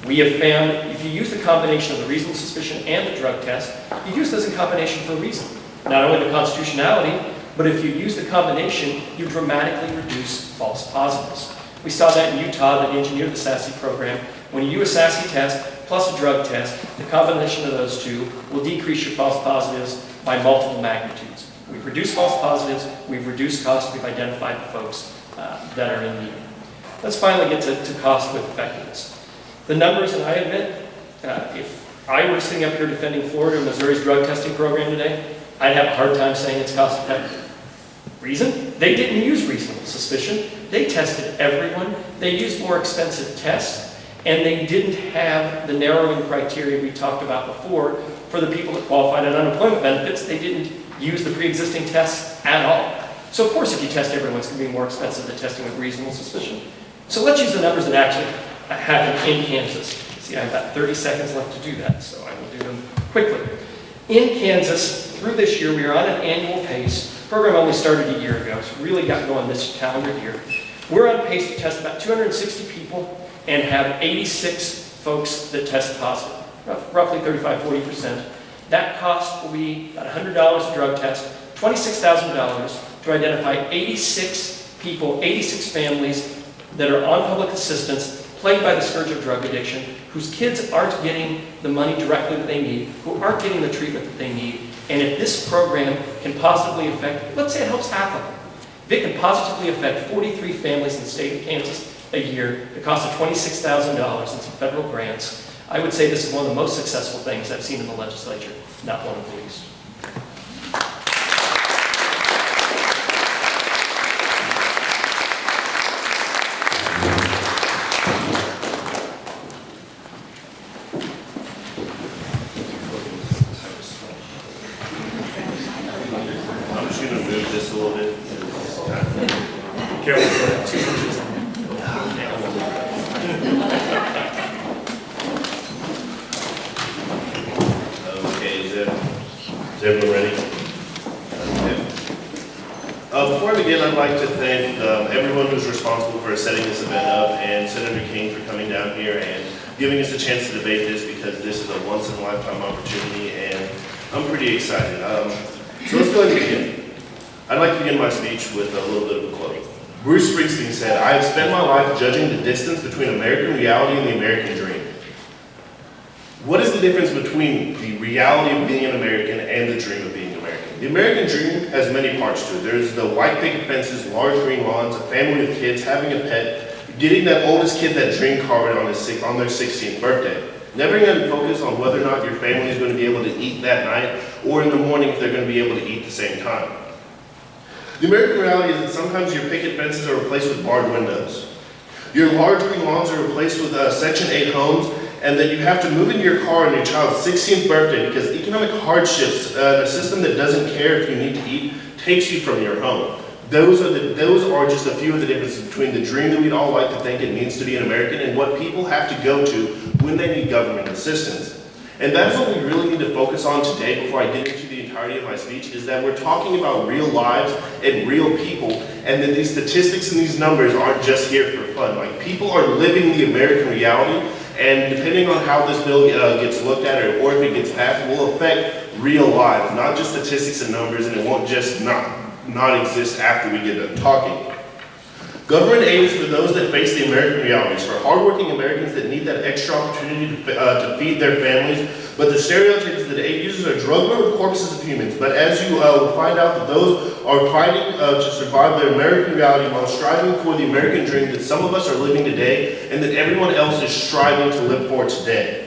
We have found if you use the combination of the reasonable suspicion and the drug test, you use those in combination for a reason. Not only the constitutionality, but if you use the combination, you dramatically reduce false positives. We saw that in Utah that engineered the SASE program. When you do a SASE test plus a drug test, the combination of those two will decrease your false positives by multiple magnitudes. We've reduced false positives, we've reduced costs, we've identified the folks that are in need. Let's finally get to cost with effectiveness. The numbers, and I admit, if I were sitting up here defending Florida and Missouri's drug testing program today, I'd have a hard time saying it's cost effective. Reason? They didn't use reasonable suspicion. They tested everyone. They used more expensive tests, and they didn't have the narrowing criteria we talked about before for the people that qualified on unemployment benefits. They didn't use the pre-existing tests at all. So of course, if you test everyone, it's going to be more expensive than testing with reasonable suspicion. So let's use the numbers that actually happen in Kansas. See, I have about 30 seconds left to do that, so I will do them quickly. In Kansas, through this year, we are on an annual pace. The program only started a year ago, so really got going this calendar year. We're on pace to test about 260 people and have 86 folks that test positive, roughly 35–40%. That cost will be about $100 a drug test, $26,000 to identify 86 people, 86 families that are on public assistance plagued by the scourge of drug addiction, whose kids aren't getting the money directly that they need, who aren't getting the treatment that they need. And if this program can positively affect, let's say it helps half of them, if it can positively affect 43 families in the state of Kansas a year, the cost of $26,000 in some federal grants, I would say this is one of the most successful things I've seen in the legislature, not one of the least.
I'm just going to move this a little bit.
Careful. 2 inches.
Okay, is everyone ready? Okay. Before I begin, I'd like to thank everyone who's responsible for setting this event up and Senator King for coming down here and giving us a chance to debate this, because this is a once-in-a-lifetime opportunity and I'm pretty excited. So let's go ahead and begin. I'd like to begin my speech with a little bit of a quote. Bruce Springsteen said, "I have spent my life judging the distance between American reality and the American dream." What is the difference between the reality of being an American and the dream of being American? The American dream has many parts to it. There's the white picket fences, large green lawns, a family with kids, having a pet, getting that oldest kid that dream card on their 16th birthday. Never going to focus on whether or not your family is going to be able to eat that night, or in the morning if they're going to be able to eat at the same time. The American reality is that sometimes your picket fences are replaced with barred windows. Your large green lawns are replaced with Section 8 homes, and that you have to move in your car on your child's 16th birthday because economic hardships, a system that doesn't care if you need to eat, takes you from your home. Those are just a few of the differences between the dream that we'd all like to think it means to be an American and what people have to go to when they need government assistance. And that's what we really need to focus on today before I get into the entirety of my speech, is that we're talking about real lives and real people, and that these statistics and these numbers aren't just here for fun. Like, people are living the American reality, and depending on how this bill gets looked at, or if it gets passed, will affect real lives, not just statistics and numbers, and it won't just not exist after we get done talking. Government aid is for those that face the American realities, for hardworking Americans that need that extra opportunity to feed their families. But the stereotype is that aid users are drug-lord corpses of humans. But as you will find out, that those are fighting to survive their American reality while striving for the American dream that some of us are living today and that everyone else is striving to live for today.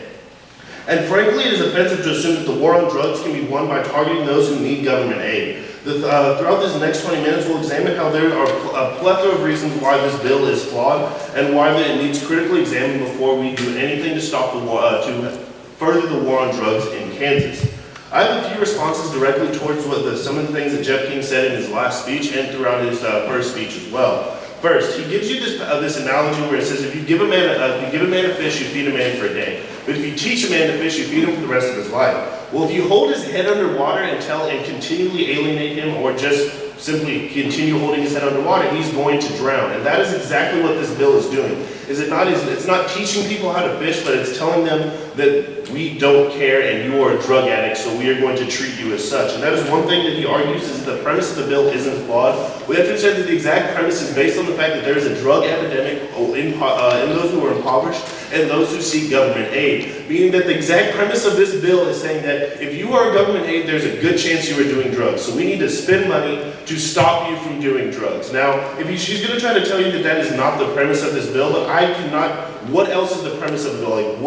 And frankly, it is offensive to assume that the war on drugs can be won by targeting those who need government aid. Throughout this next 20 minutes, we'll examine how there are a plethora of reasons why this bill is flawed and why it needs critically examined before we do anything to stop the war, to further the war on drugs in Kansas. I have a few responses directly towards some of the things that Jeff King said in his last speech and throughout his first speech as well. First, he gives you this analogy where it says, if you give a man a fish, you feed a man for a day. But if you teach a man to fish, you feed him for the rest of his life. Well, if you hold his head underwater and continually alienate him, or just simply continue holding his head underwater, he's going to drown. And that is exactly what this bill is doing. It's not teaching people how to fish, but it's telling them that we don't care and you are a drug addict, so we are going to treat you as such. And that is one thing that he argues, is that the premise of the bill isn't flawed. We have to understand that the exact premise is based on the fact that there is a drug epidemic in those who are impoverished and those who seek government aid. Meaning that the exact premise of this bill is saying that if you are government aid, there's a good chance you are doing drugs. So we need to spend money to stop you from doing drugs. Now, she's going to try to tell you that that is not the premise of this bill, but I cannot. What else is the premise of the bill? Like,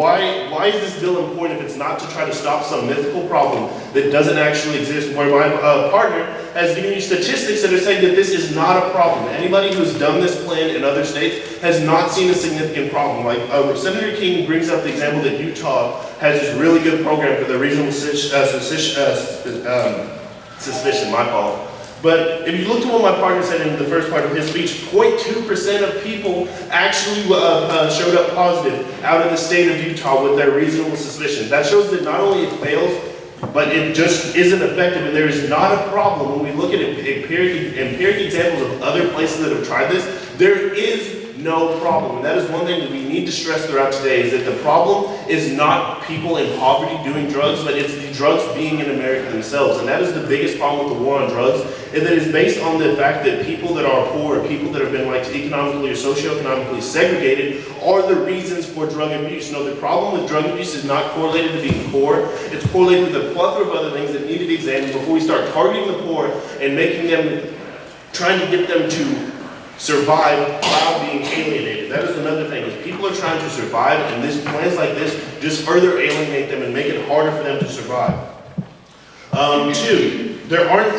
why is this bill important if it's not to try to stop some mythical problem that doesn't actually exist, where my partner has given you statistics that are saying that this is not a problem. Anybody who's done this plan in other states has not seen a significant problem. Like Senator King brings up the example that Utah has this really good program for the reasonable suspicion, my fault. But if you look to what my partner said in the first part of his speech, 0.2% of people actually showed up positive out in the state of Utah with their reasonable suspicion. That shows that not only it fails, but it just isn't effective, and there is not a problem. When we look at empiric examples of other places that have tried this, there is no problem. And that is one thing that we need to stress throughout today, is that the problem is not people in poverty doing drugs, but it's the drugs being in America themselves. And that is the biggest problem with the war on drugs, and that is based on the fact that people that are poor, or people that have been like economically or socioeconomically segregated, are the reasons for drug abuse. No, the problem with drug abuse is not correlated to being poor. It's correlated with a plethora of other things that need to be examined before we start targeting the poor and making them, trying to get them to survive while being alienated. That is another thing, is people are trying to survive, and plans like this just further alienate them and make it harder for them to survive. Two, there aren't,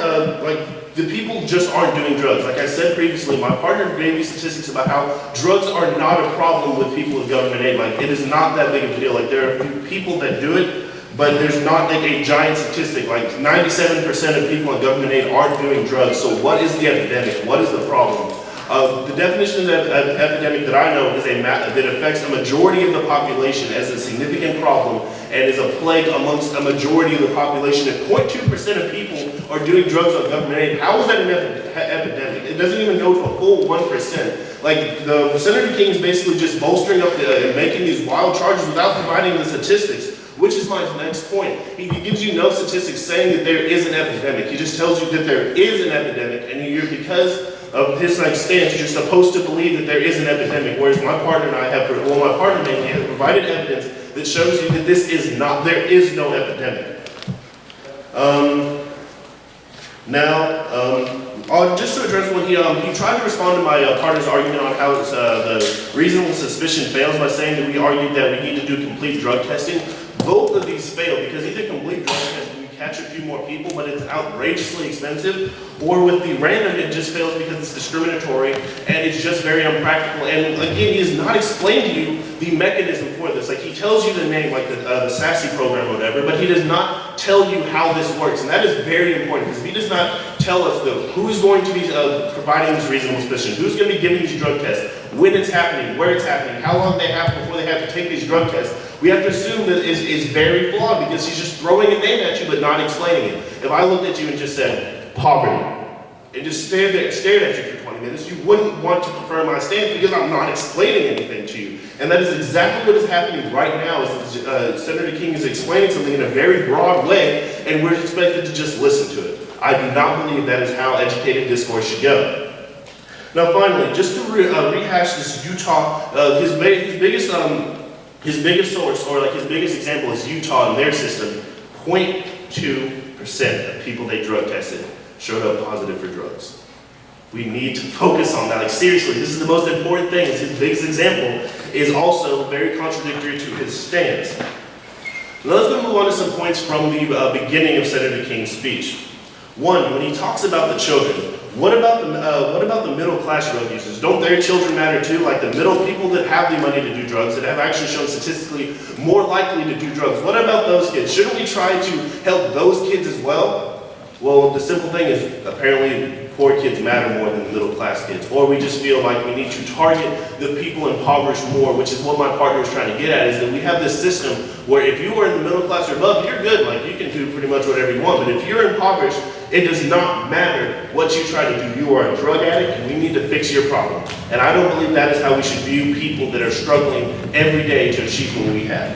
the people just aren't doing drugs. Like I said previously, my partner gave me statistics about how drugs are not a problem with people with government aid. Like, it is not that big of a deal. Like, there are a few people that do it, but there's not like a giant statistic. Like 97% of people in government aid aren't doing drugs. So what is the epidemic? What is the problem? The definition of epidemic that I know is that affects a majority of the population as a significant problem and is a plague amongst a majority of the population. If 0.2% of people are doing drugs on government aid, how is that an epidemic? It doesn't even go to a full 1%. Like, Senator King is basically just bolstering up and making these wild charges without providing the statistics. Which is my next point. He gives you no statistics saying that there is an epidemic. He just tells you that there is an epidemic, and because of his stance, you're supposed to believe that there is an epidemic. Whereas my partner and I have, my partner mainly has provided evidence that shows you that there is no epidemic. Just to address what he tried to respond to my partner's argument on how the reasonable suspicion fails by saying that we argued that we need to do complete drug testing. Both of these fail because either complete drug testing, we catch a few more people, but it's outrageously expensive, or with the random, it just fails because it's discriminatory and it's just very unpractical. And again, he has not explained to you the mechanism for this. Like, he tells you the name, like the SASE program or whatever, but he does not tell you how this works. And that is very important, because if he does not tell us who's going to be providing this reasonable suspicion, who's going to be giving these drug tests, when it's happening, where it's happening, how long they have before they have to take these drug tests, we have to assume that is very flawed, because he's just throwing a name at you but not explaining it. If I looked at you and just said, poverty, and just stared at you for 20 minutes, you wouldn't want to prefer my stance because I'm not explaining anything to you. And that is exactly what is happening right now, is Senator King is explaining something in a very broad way, and we're expected to just listen to it. I do not believe that is how educated discourse should go. Now finally, just to rehash this Utah, his biggest source, or his biggest example is Utah and their system. 0.2% of people they drug tested showed up positive for drugs. We need to focus on that. Like, seriously, this is the most important thing. It's his biggest example is also very contradictory to his stance. Now let's move on to some points from the beginning of Senator King's speech. One, when he talks about the children, what about the middle class drug users? Don't their children matter too? Like the middle people that have the money to do drugs, that have actually shown statistically more likely to do drugs. What about those kids? Shouldn't we try to help those kids as well? Well, the simple thing is apparently poor kids matter more than middle class kids. Or we just feel like we need to target the people impoverished more, which is what my partner is trying to get at, is that we have this system where if you are in the middle class or above, you're good. Like, you can do pretty much whatever you want. But if you're impoverished, it does not matter what you try to do. You are a drug addict, and we need to fix your problem. And I don't believe that is how we should view people that are struggling every day to achieve what we have.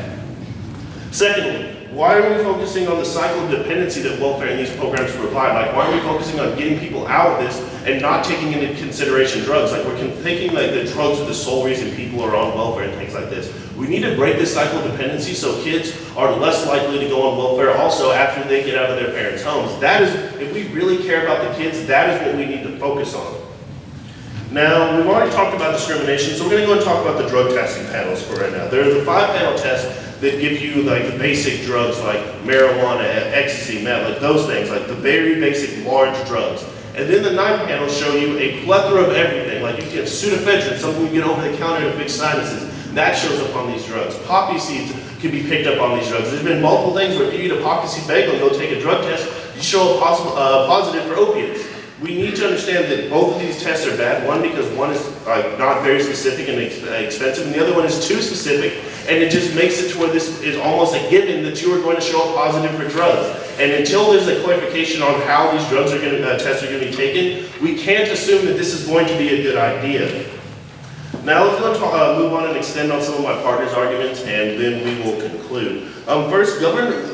Secondly, why are we focusing on the cycle of dependency that welfare and these programs provide? Like, why are we focusing on getting people out of this and not taking into consideration drugs? Like, we're thinking like that drugs are the sole reason people are on welfare and things like this. We need to break this cycle of dependency so kids are less likely to go on welfare also after they get out of their parents' homes. That is, if we really care about the kids, that is what we need to focus on. Now, we've already talked about discrimination, so we're going to go and talk about the drug testing panels for right now. There are the 5-panel tests that give you like the basic drugs like marijuana, ecstasy, meth, like those things, like the very basic large drugs. And then the 9 panels show you a plethora of everything, like you can have pseudoephedrine, something you get over the counter to fix sinuses. That shows up on these drugs. Poppy seeds can be picked up on these drugs. There's been multiple things where if you eat a poppy seed bagel and go take a drug test, you show a positive for opiates. We need to understand that both of these tests are bad. One, because one is not very specific and expensive, and the other one is too specific, and it just makes it to where this is almost a given that you are going to show up positive for drugs. And until there's a clarification on how these tests are going to be taken, we can't assume that this is going to be a good idea. Now let's move on and extend on some of my partner's arguments, and then we will conclude. First, government,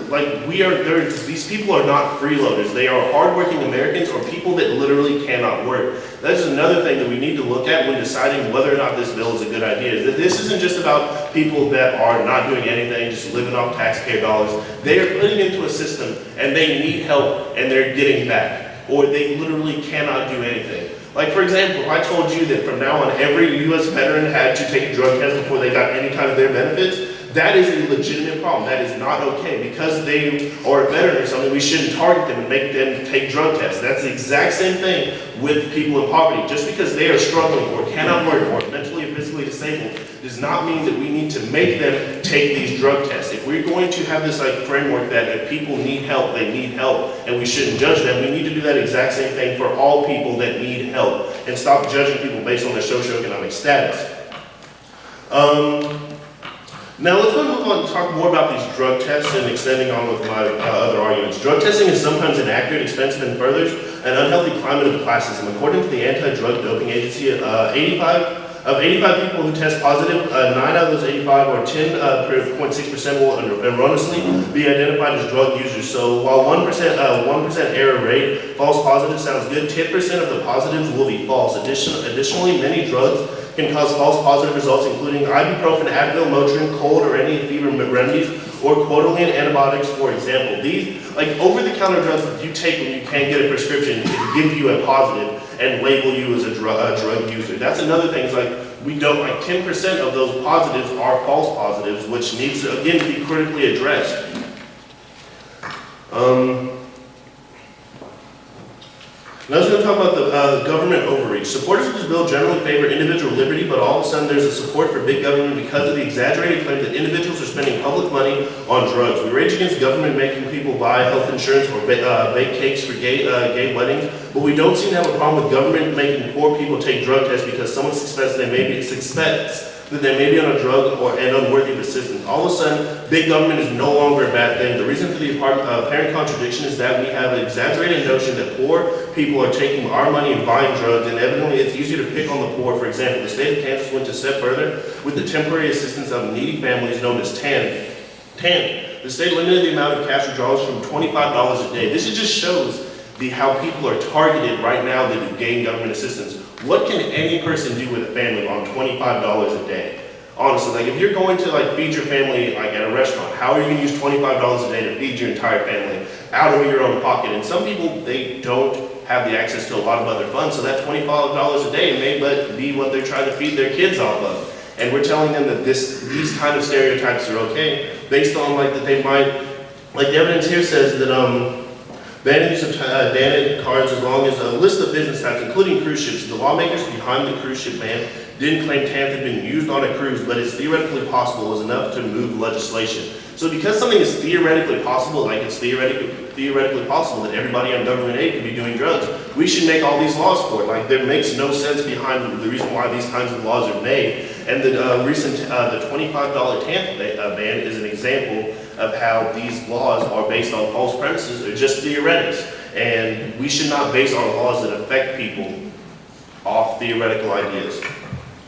these people are not freeloaders. They are hardworking Americans or people that literally cannot work. That is another thing that we need to look at when deciding whether or not this bill is a good idea, is that this isn't just about people that are not doing anything, just living off taxpayer dollars. They are putting into a system, and they need help, and they're getting back, or they literally cannot do anything. Like, for example, if I told you that from now on every U.S. veteran had to take a drug test before they got any kind of their benefits, that is a legitimate problem. That is not okay. Because they are a veteran or something, we shouldn't target them and make them take drug tests. That's the exact same thing with people in poverty. Just because they are struggling or cannot work or mentally or physically disabled does not mean that we need to make them take these drug tests. If we're going to have this framework that if people need help, they need help, and we shouldn't judge them, we need to do that exact same thing for all people that need help and stop judging people based on their socioeconomic status. Now let's move on and talk more about these drug tests and extending on with my other arguments. Drug testing is sometimes inaccurate, expensive, and furthers an unhealthy climate of classism. According to the Anti-Drug Doping Agency, 85 people who test positive, 9 out of those 85, or 10.6%, will erroneously be identified as drug users. So while 1% error rate, false positive sounds good, 10% of the positives will be false. Additionally, many drugs can cause false positive results, including ibuprofen, Advil, Motrin, cold or any fever remedies, or quotidian antibiotics, for example. These, over-the-counter drugs that you take when you can't get a prescription, can give you a positive and label you as a drug user. That's another thing, we don't, 10% of those positives are false positives, which needs to, again, be critically addressed. Now I was going to talk about the government overreach. Supporters of this bill generally favor individual liberty, but all of a sudden there's a support for big government because of the exaggerated claim that individuals are spending public money on drugs. We rage against government making people buy health insurance or bake cakes for gay weddings, but we don't seem to have a problem with government making poor people take drug tests because someone suspects that they may be on a drug and unworthy of assistance. All of a sudden, big government is no longer a bad thing. The reason for the apparent contradiction is that we have an exaggerated notion that poor people are taking our money and buying drugs, and evidently it's easier to pick on the poor. For example, the state of Kansas went a step further with the temporary assistance of needy families known as TAN. The state limited the amount of cash withdrawals from $25 a day. This just shows how people are targeted right now that gain government assistance. What can any person do with a family on $25 a day? Honestly, if you're going to feed your family at a restaurant, how are you going to use $25 a day to feed your entire family out of your own pocket? And some people, they don't have the access to a lot of other funds, so that $25 a day may but be what they're trying to feed their kids off of. And we're telling them that these kind of stereotypes are okay, based on that they might, the evidence here says that banning use of data cards as long as a list of business types, including cruise ships. The lawmakers behind the cruise ship ban didn't claim TANF had been used on a cruise, but it's theoretically possible was enough to move legislation. So because something is theoretically possible, it's theoretically possible that everybody on government aid could be doing drugs, we should make all these laws for it. There makes no sense behind the reason why these kinds of laws are made. And the recent, the $25 TANF ban is an example of how these laws are based on false premises or just theoretics. And we should not base our laws that affect people off theoretical ideas.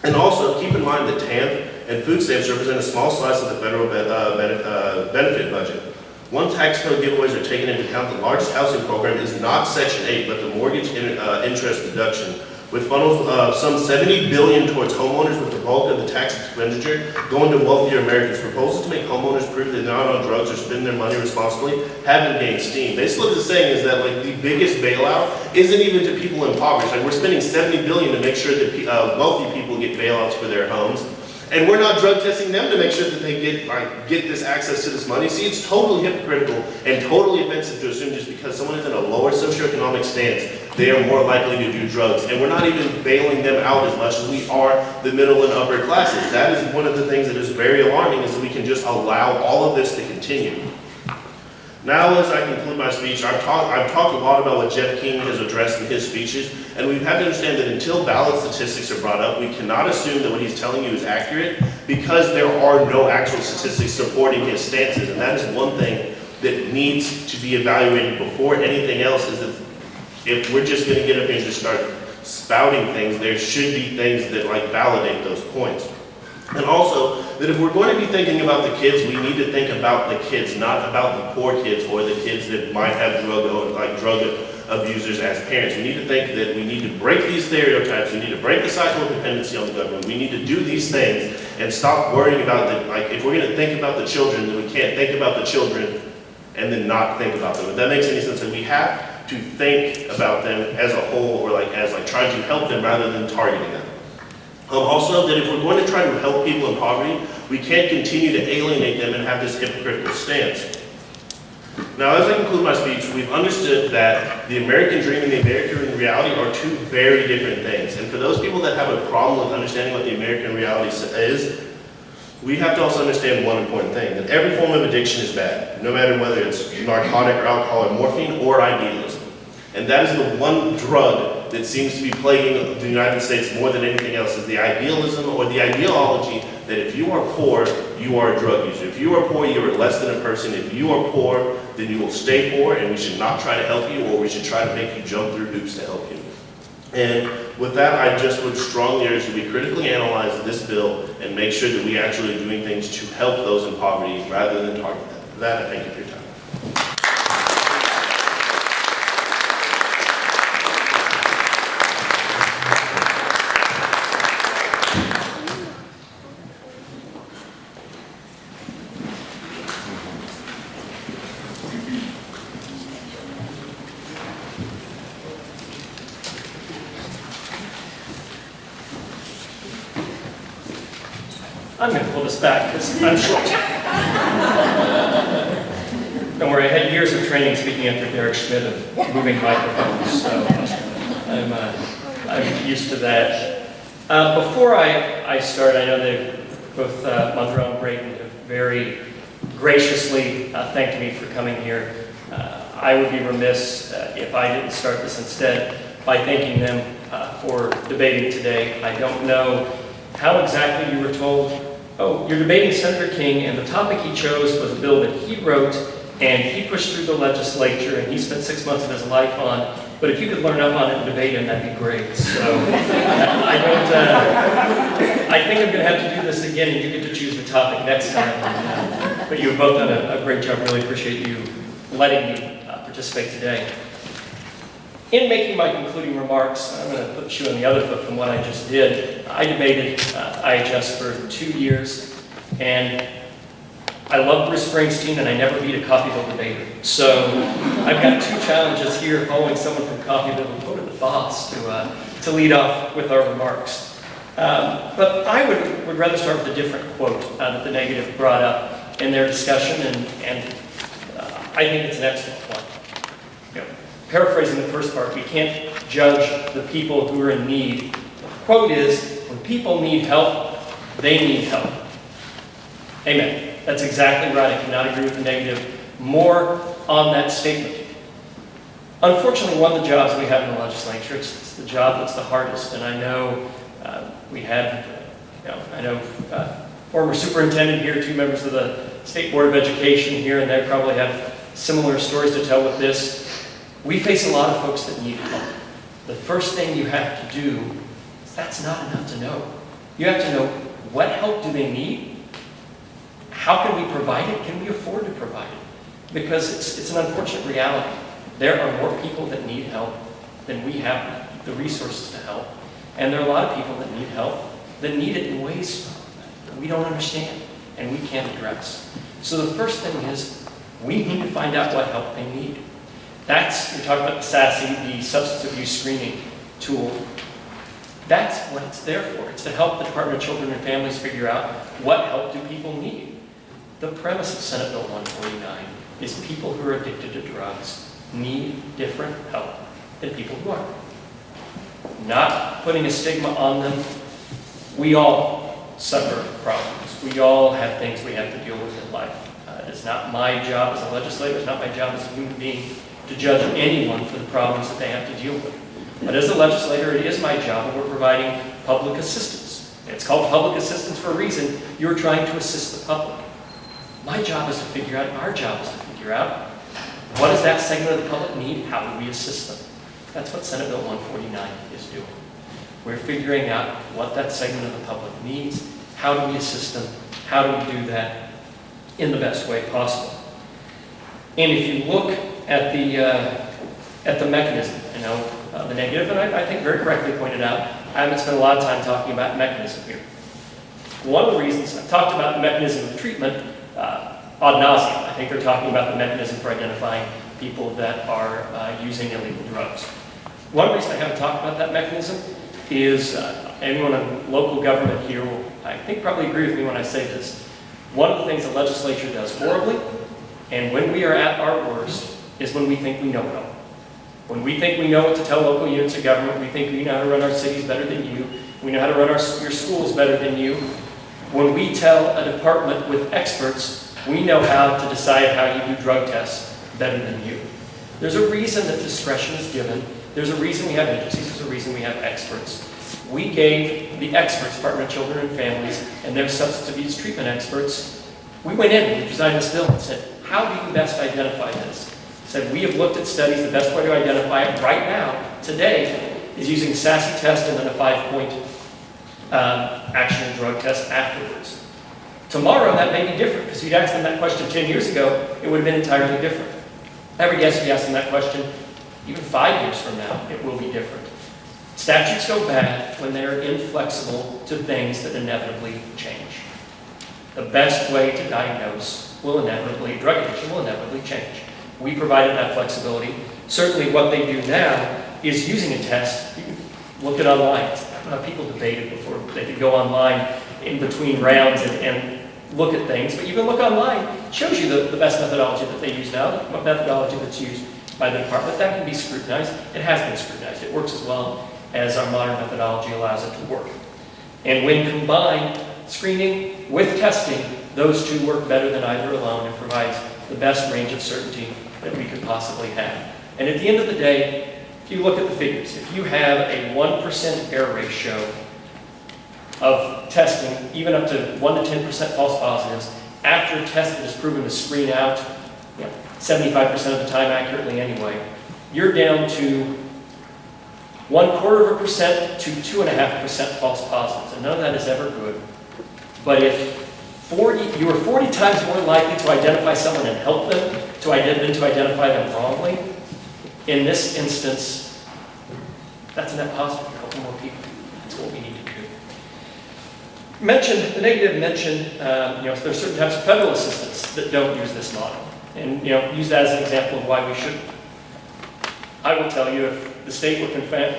And also, keep in mind that TANF and food stamps represent a small slice of the federal benefit budget. One tax code giveaways are taken into account. The largest housing program is not Section 8, but the mortgage interest deduction, with funnels some $70 billion towards homeowners, with the bulk of the tax expenditure going to wealthier Americans. Proposals to make homeowners prove they're not on drugs or spend their money responsibly haven't gained steam. Basically, what it's saying is that the biggest bailout isn't even to people impoverished. We're spending $70 billion to make sure that wealthy people get bailouts for their homes. And we're not drug testing them to make sure that they get this access to this money. See, it's totally hypocritical and totally offensive to assume just because someone is in a lower socioeconomic stance, they are more likely to do drugs. And we're not even bailing them out as much as we are the middle and upper classes. That is one of the things that is very alarming, is that we can just allow all of this to continue. Now, as I conclude my speech, I've talked a lot about what Jeff King has addressed in his speeches, and we've had to understand that until ballot statistics are brought up, we cannot assume that what he's telling you is accurate, because there are no actual statistics supporting his stances. And that is one thing that needs to be evaluated before anything else, is that if we're just going to get up and just start spouting things, there should be things that like validate those points. And also, that if we're going to be thinking about the kids, we need to think about the kids, not about the poor kids or the kids that might have drug abusers as parents. We need to think that we need to break these stereotypes, we need to break the cycle of dependency on the government, we need to do these things and stop worrying about the, like, if we're going to think about the children, then we can't think about the children and then not think about them. If that makes any sense, then we have to think about them as a whole, or like as like trying to help them rather than targeting them. Also, that if we're going to try to help people in poverty, we can't continue to alienate them and have this hypocritical stance. Now, as I conclude my speech, we've understood that the American dream and the American reality are two very different things. And for those people that have a problem with understanding what the American reality is, we have to also understand one important thing, that every form of addiction is bad, no matter whether it's narcotic or alcohol or morphine or idealism. And that is the one drug that seems to be plaguing the United States more than anything else, is the idealism or the ideology that if you are poor, you are a drug user. If you are poor, you are less than a person. If you are poor, then you will stay poor, and we should not try to help you, or we should try to make you jump through hoops to help you. And with that, I just would strongly urge that we critically analyze this bill and make sure that we actually are doing things to help those in poverty rather than target them. For that, I thank you for your time.
I'm going to pull this back because I'm short. Don't worry, I had years of training speaking after Derek Schmidt of moving microphones, so I'm used to that. Before I start, I know that both Monroe and Brayden have very graciously thanked me for coming here. I would be remiss if I didn't start this instead by thanking them for debating today. I don't know how exactly you were told, oh, you're debating Senator King, and the topic he chose was a bill that he wrote and he pushed through the legislature and he spent 6 months of his life on, but if you could learn up on it and debate him, that'd be great. So I think I'm going to have to do this again, and you get to choose the topic next time. But you've both done a great job. Really appreciate you letting me participate today. In making my concluding remarks, I'm going to put the shoe on the other foot from what I just did. I debated IHS for 2 years, and I love Bruce Springsteen, and I never beat a Coffeyville debater. So I've got 2 challenges here following someone from Coffeyville who voted the boss to lead off with our remarks. But I would rather start with a different quote that the negative brought up in their discussion, and I think it's an excellent one. You know, paraphrasing the first part, we can't judge the people who are in need. The quote is, when people need help, they need help. Amen. That's exactly right. I cannot agree with the negative more on that statement. Unfortunately, one of the jobs we have in the legislature, it's the job that's the hardest. And I know we had, I know former superintendent here, 2 members of the State Board of Education here, and they probably have similar stories to tell with this. We face a lot of folks that need help. The first thing you have to do is that's not enough to know. You have to know what help do they need? How can we provide it? Can we afford to provide it? Because it's an unfortunate reality. There are more people that need help than we have the resources to help. And there are a lot of people that need help that need it in ways that we don't understand and we can't address. So the first thing is we need to find out what help they need. You're talking about the SASE, the substance abuse screening tool. That's what it's there for. It's to help the Department of Children and Families figure out what help do people need. The premise of Senate Bill 149 is people who are addicted to drugs need different help than people who aren't. Not putting a stigma on them. We all suffer problems. We all have things we have to deal with in life. It's not my job as a legislator, it's not my job as a human being to judge anyone for the problems that they have to deal with. But as a legislator, it is my job, and we're providing public assistance. It's called public assistance for a reason. You're trying to assist the public. My job is to figure out, our job is to figure out, what does that segment of the public need? How do we assist them? That's what Senate Bill 149 is doing. We're figuring out what that segment of the public needs, how do we assist them, how do we do that in the best way possible. And if you look at the mechanism, the negative, and I think very correctly pointed out, I haven't spent a lot of time talking about mechanism here. One of the reasons I've talked about the mechanism of treatment ad nauseum. I think they're talking about the mechanism for identifying people that are using illegal drugs. One reason I haven't talked about that mechanism is anyone in local government here will, I think, probably agree with me when I say this. One of the things the legislature does horribly, and when we are at our worst, is when we think we know it all. When we think we know what to tell local units of government, we think we know how to run our cities better than you, we know how to run your schools better than you. When we tell a department with experts, we know how to decide how you do drug tests better than you. There's a reason that discretion is given. There's a reason we have agencies. There's a reason we have experts. We gave the experts, Department of Children and Families, and their substance abuse treatment experts, we went in and we designed this bill and said, how do you best identify this? Said, we have looked at studies, the best way to identify it right now, today, is using a SASE test and then a 5-point action and drug test afterwards. Tomorrow, that may be different, because if you'd asked them that question 10 years ago, it would have been entirely different. I would guess if you asked them that question, even 5 years from now, it will be different. Statutes go bad when they're inflexible to things that inevitably change. The best way to diagnose drug addiction will inevitably change. We provided that flexibility. Certainly what they do now is using a test. You can look it online. People debated before they could go online in between rounds and look at things, but you can look online. It shows you the best methodology that they use now, the methodology that's used by the department. That can be scrutinized. It has been scrutinized. It works as well as our modern methodology allows it to work. And when combined, screening with testing, those two work better than either alone and provides the best range of certainty that we could possibly have. And at the end of the day, if you look at the figures, if you have a 1% error ratio of testing, even up to 1 to 10% false positives, after a test that is proven to screen out 75% of the time accurately anyway, you're down to 0.25% to 2.5% false positives, and none of that is ever good. But if you are 40 times more likely to identify someone and help them than to identify them wrongly, in this instance, that's a net positive. You're helping more people. That's what we need to do. The negative mentioned, there's certain types of federal assistance that don't use this model. And, use that as an example of why we shouldn't. I will tell you, if the state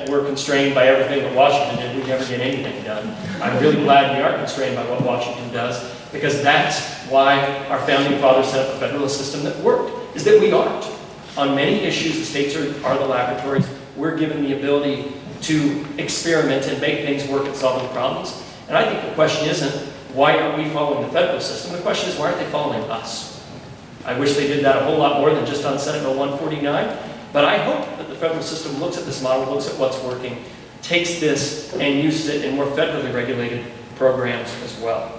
were constrained by everything that Washington did, we'd never get anything done. I'm really glad we are constrained by what Washington does, because that's why our founding fathers set up a federal system that worked, is that we aren't. On many issues, the states are the laboratories. We're given the ability to experiment and make things work at solving problems. And I think the question isn't, why aren't we following the federal system? The question is, why aren't they following us? I wish they did that a whole lot more than just on Senate Bill 149. But I hope that the federal system looks at this model, looks at what's working, takes this and uses it in more federally regulated programs as well.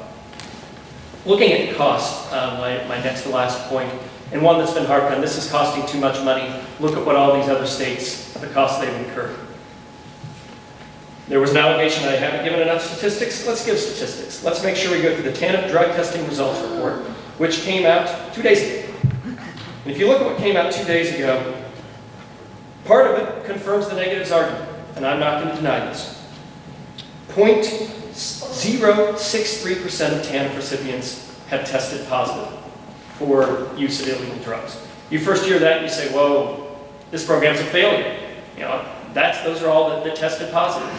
Looking at cost, my next to last point, and one that's been harped on, this is costing too much money. Look at what all these other states, the costs they've incurred. There was an allegation that I haven't given enough statistics. Let's give statistics. Let's make sure we go through the TANF drug testing results report, which came out 2 days ago. And if you look at what came out 2 days ago, part of it confirms the negatives argument, and I'm not going to deny this. 0.063% of TANF recipients have tested positive for use of illegal drugs. You first hear that and you say, whoa, this program's a failure. Those are all that tested positive.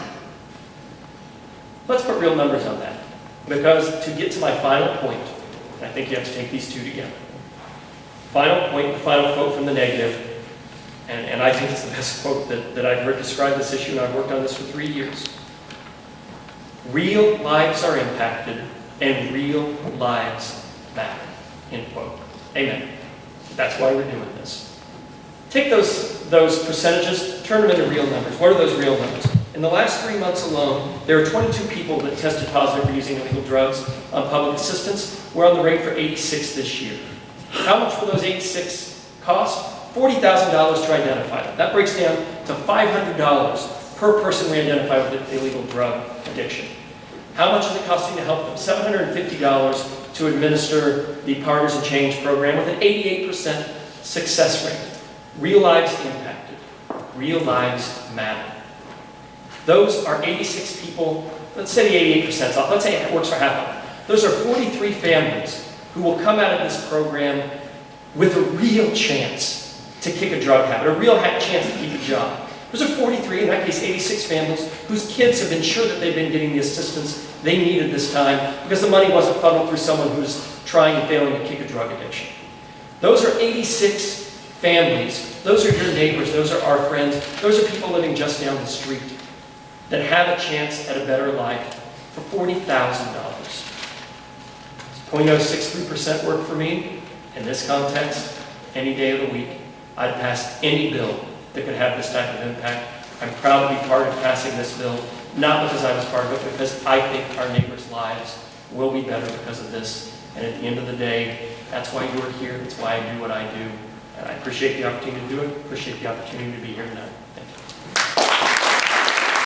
Let's put real numbers on that, because to get to my final point, I think you have to take these two together. Final point, the final quote from the negative, and I think it's the best quote that I've heard describe this issue, and I've worked on this for 3 years. Real lives are impacted, and real lives matter, end quote. Amen. That's why we're doing this. Take those percentages, turn them into real numbers. What are those real numbers? In the last 3 months alone, there are 22 people that tested positive for using illegal drugs on public assistance. We're on the rate for 86 this year. How much will those 86 cost? $40,000 to identify them. That breaks down to $500 per person we identify with an illegal drug addiction. How much is it costing to help them? $750 to administer the Partners in Change program with an 88% success rate. Real lives impacted. Real lives matter. Those are 86 people, let's say the 88% off, let's say it works for half of them. Those are 43 families who will come out of this program with a real chance to kick a drug habit, a real chance to keep a job. Those are 43, in that case 86 families, whose kids have been sure that they've been getting the assistance they needed this time because the money wasn't funneled through someone who's trying and failing to kick a drug addiction. Those are 86 families. Those are your neighbors. Those are our friends. Those are people living just down the street that have a chance at a better life for $40,000. 0.063% work for me. In this context, any day of the week, I'd pass any bill that could have this type of impact. I'm proud to be part of passing this bill, not because I was part of it, because I think our neighbors' lives will be better because of this. And at the end of the day, that's why you're here. That's why I do what I do. And I appreciate the opportunity to do it. Appreciate the opportunity to be here tonight. Thank you.